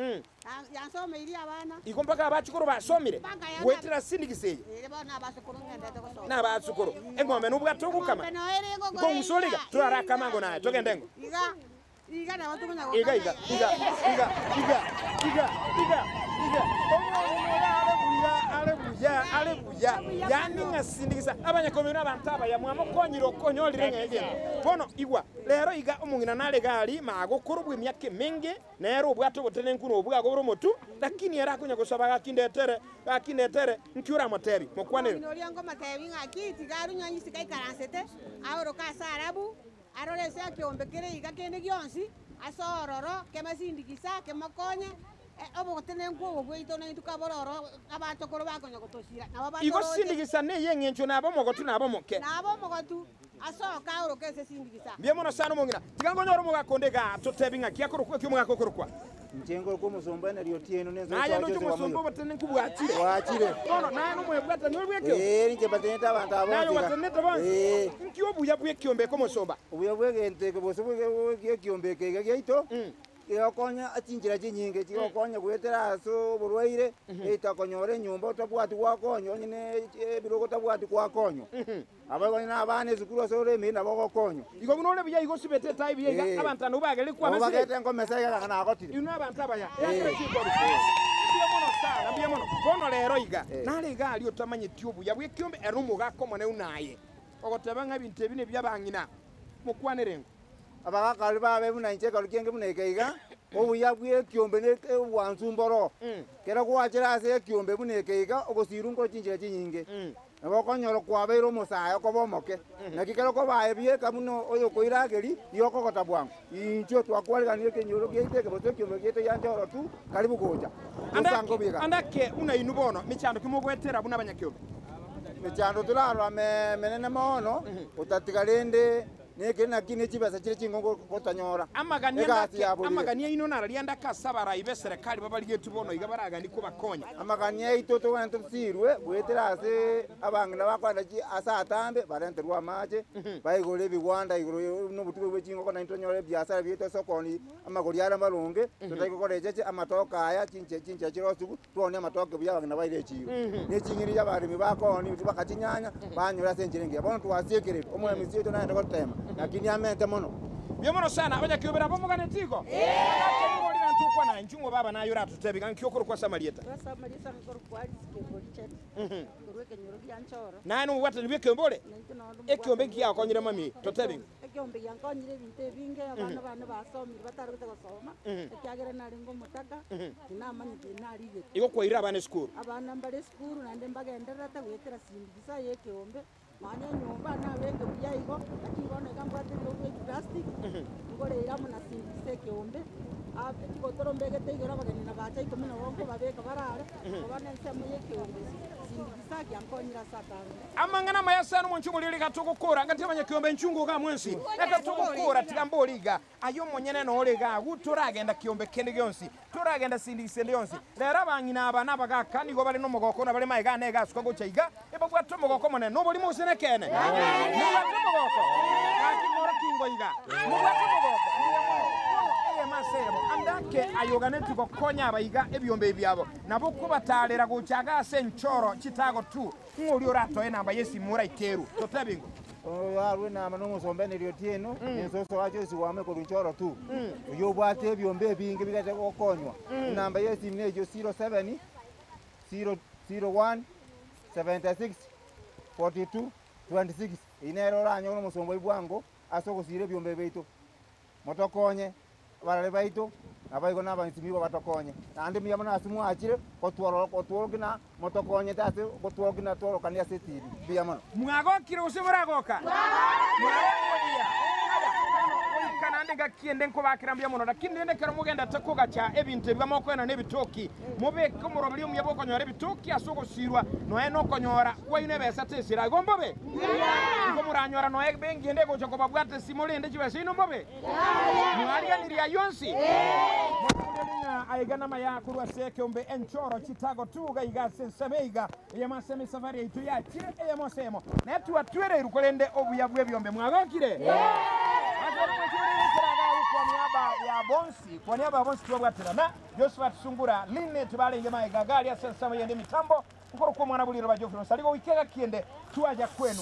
yansomeiri abana iko mpaka abachukuru basomire wetira sindikiseye bana basukuru ngendete gusoma na abachukuru engombe nubwato gukama ngo musoliga turaraka mango naye togendengo iga na watu kunya iga aleluya yani ngasindikisa abanyakomero n'abantaba ya mwamo konyiro konyolire ngege bono igwa lero iga umungina nale gali magukuru bw'imyaka mingi nero ubwato butene nkuru obwago buromotu lakini era kunya gusaba gakindetere nkyura motebi mukwanire noriango matebi ngakiti garu nyanyi sikai karansete ahoro kasarabu arorese akiombekere iga kende gyonsi asororo kemasindikisa kemakonye obotene ngo bwito na itukabororo abatokoro bakonya gotoshira igo sindikisa ne yengencho nabo mogotu asoka urokese sindikisa bye mono sano mungina tigango nyoro mugakonde ga totebinga kyakoro kyo mugakokorwa njengo ko musomba na riotino nezo naye no musomba botene kubwatire wachire bono naye no mwebwata nyolwekyo nje batene abantu abo naye batene tabanze nkyo buya bwe kyombe ko musomba ubuya bwe nteke bose bwe kyombe kege gito yokonya achinjira chinyinge chikokonya gwetera aso burwaire itakonyore nyumba utabwati kwakonyo nyine birogo tabwati kwakonyo abago na abane zikuru sore mina bogokonyo igo bunole bya igo sibete tai bya abantana ubagele kwa masire bagete ngo mesega kana akotiri ino abantaba ya chiko biye mono bono lero iga nale iga ali otamanye tiobu ya bwe kyombe erumu gakomone unaye ogotebanga binte bine byabangina mukwanerengo abagakali babe buna ncheka lukenge bunekeiga obuya bwe kyombe ne wanzumboro kera kwachira ase kyombe bunekeiga ogosirungo chinjira chinyinge abakonyoro kwabeiro musaya ko bomoke nakikero ko bae bie kamuno oyo koirageri yoko kotabwangu incho twakwaliganire kenyoro geiteke bote kyombe gete yanjoro tu karibu goja andake una inubono michando kimugwetera buna abanyakyombe michando turarwa menene mono utatigalende neke nakine chibasa chire chingongo kotanyora amagania ino naralianda kasabara ibe serikali babalige tubono igabaraga ndiko bakonya amagania itoto wana tusirwe bwetera ase abangina bakwanda chi asa atambe barenterwa mache bayigole bigwanda igoro no butwe bwechingo kona intonyore byasara byeto sokoni amagori ara malunge tutayiko korejeje amatoka aya chinche chirosugu tuone amatoka byabangina bayire chiro ne chingiri yabarimi bakoni bakachinyanya banyura senjirenge bono twasiekerere omwe misito naenda kotema lakini amente mono byemono sana abanyakyobera bomugane tiko akemoli nantukwa na njungo baba nayo ratutebika nkyokoro kwa samarieta ngoro kwali sikeboli chet kurweke nyoro byanchoro nanu wata nibye kembole ekyombe nkiya konyire mami totebinga ekyombe yankonyire binte binge abana basomira batarute gusoma ekyagera nari ngo mutaka inamanyite narige iko koira abana school abana mbale school nande mbagenderera tagwetera sindikisa yekyombe manya nyumba na wenge byayigo akibona kambwate byo plastic ngore iramu na sindikise kyombe kotoro mbegete igora bageni na bacha ikomina wonko babeka barare obana nsemo yekyombe sindikisa kyankonyira satani amangana mayasana munchumulili katokokora ngati abanyakyombe nchungu ka mwensi ekatokokora tikamboliga ayo monyene no olega guturagenda kyombe kende gyonsi turagenda sindikise yonsi lera bangina abana bagakani go bali no mogoko na bali maiga nega sukago chaiga ebabwato mogoko mone no boli musene kene mubwato mogoko akimora kingoiga mubwato mogoko masebo andake ayoganeti gokonya abayiga ebyombe byabo nabo kubatalera guchaga senchoro chitago tu ngoli orato enamba yesimura ikeru totabingo arwe na mano musombe ne riotieno ensoso wacho siwame ko runchoro tu uyo bwate ebyombe binge bigate gokonywa namba yesimne ejo 07 001 76 42 26 inero ranyo no musombo ibwango asoko sire byombe beito motokonye barale baito abayigo n'abansibibo batokonye andi miyamo nasimu akire kotworo gina motokonye tase kotworo gina toro kania setiri biyamo mwagokire usiburagoka mwagokire kana nande gakiende nkobakirambia muno lakini nende kero mugenda takugacha ebintu byamoko na nebitoki mubeke umurobiri umuyabo konyora ebitoki asogosirwa noe no konyora kwaine besa tesira igombobe ngo muranyora noe bengende gocha kobabwate simulinde chibese ino mobe mwaliya niria yonsi mwakulinya aigana maya kurwa seke umbe enchoro chitago tuga igase semeiga yamaseme safari itu ya chire yamosemo netu atwere rukolende obuyabwe byombe mwagokire kwa niaba ya Bonsi tuwabwatira na Josephat Sungura line tubalenge maiga gali asensama yende mitambo ukoro kwa mwana buliro bajofino saligo wikega kiende tuaja kwenu.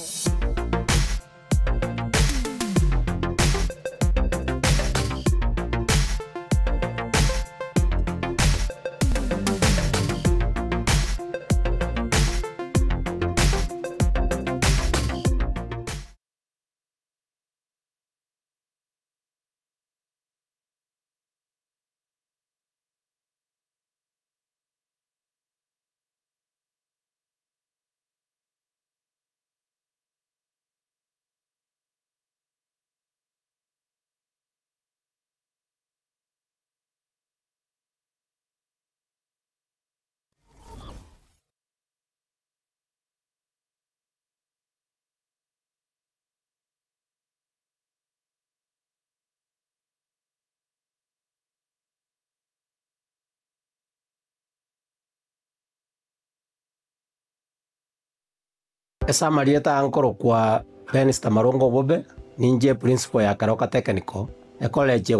Esa marieta ankoro kwa Benista Marongo Bobe ninje principal ya Karoka Technical College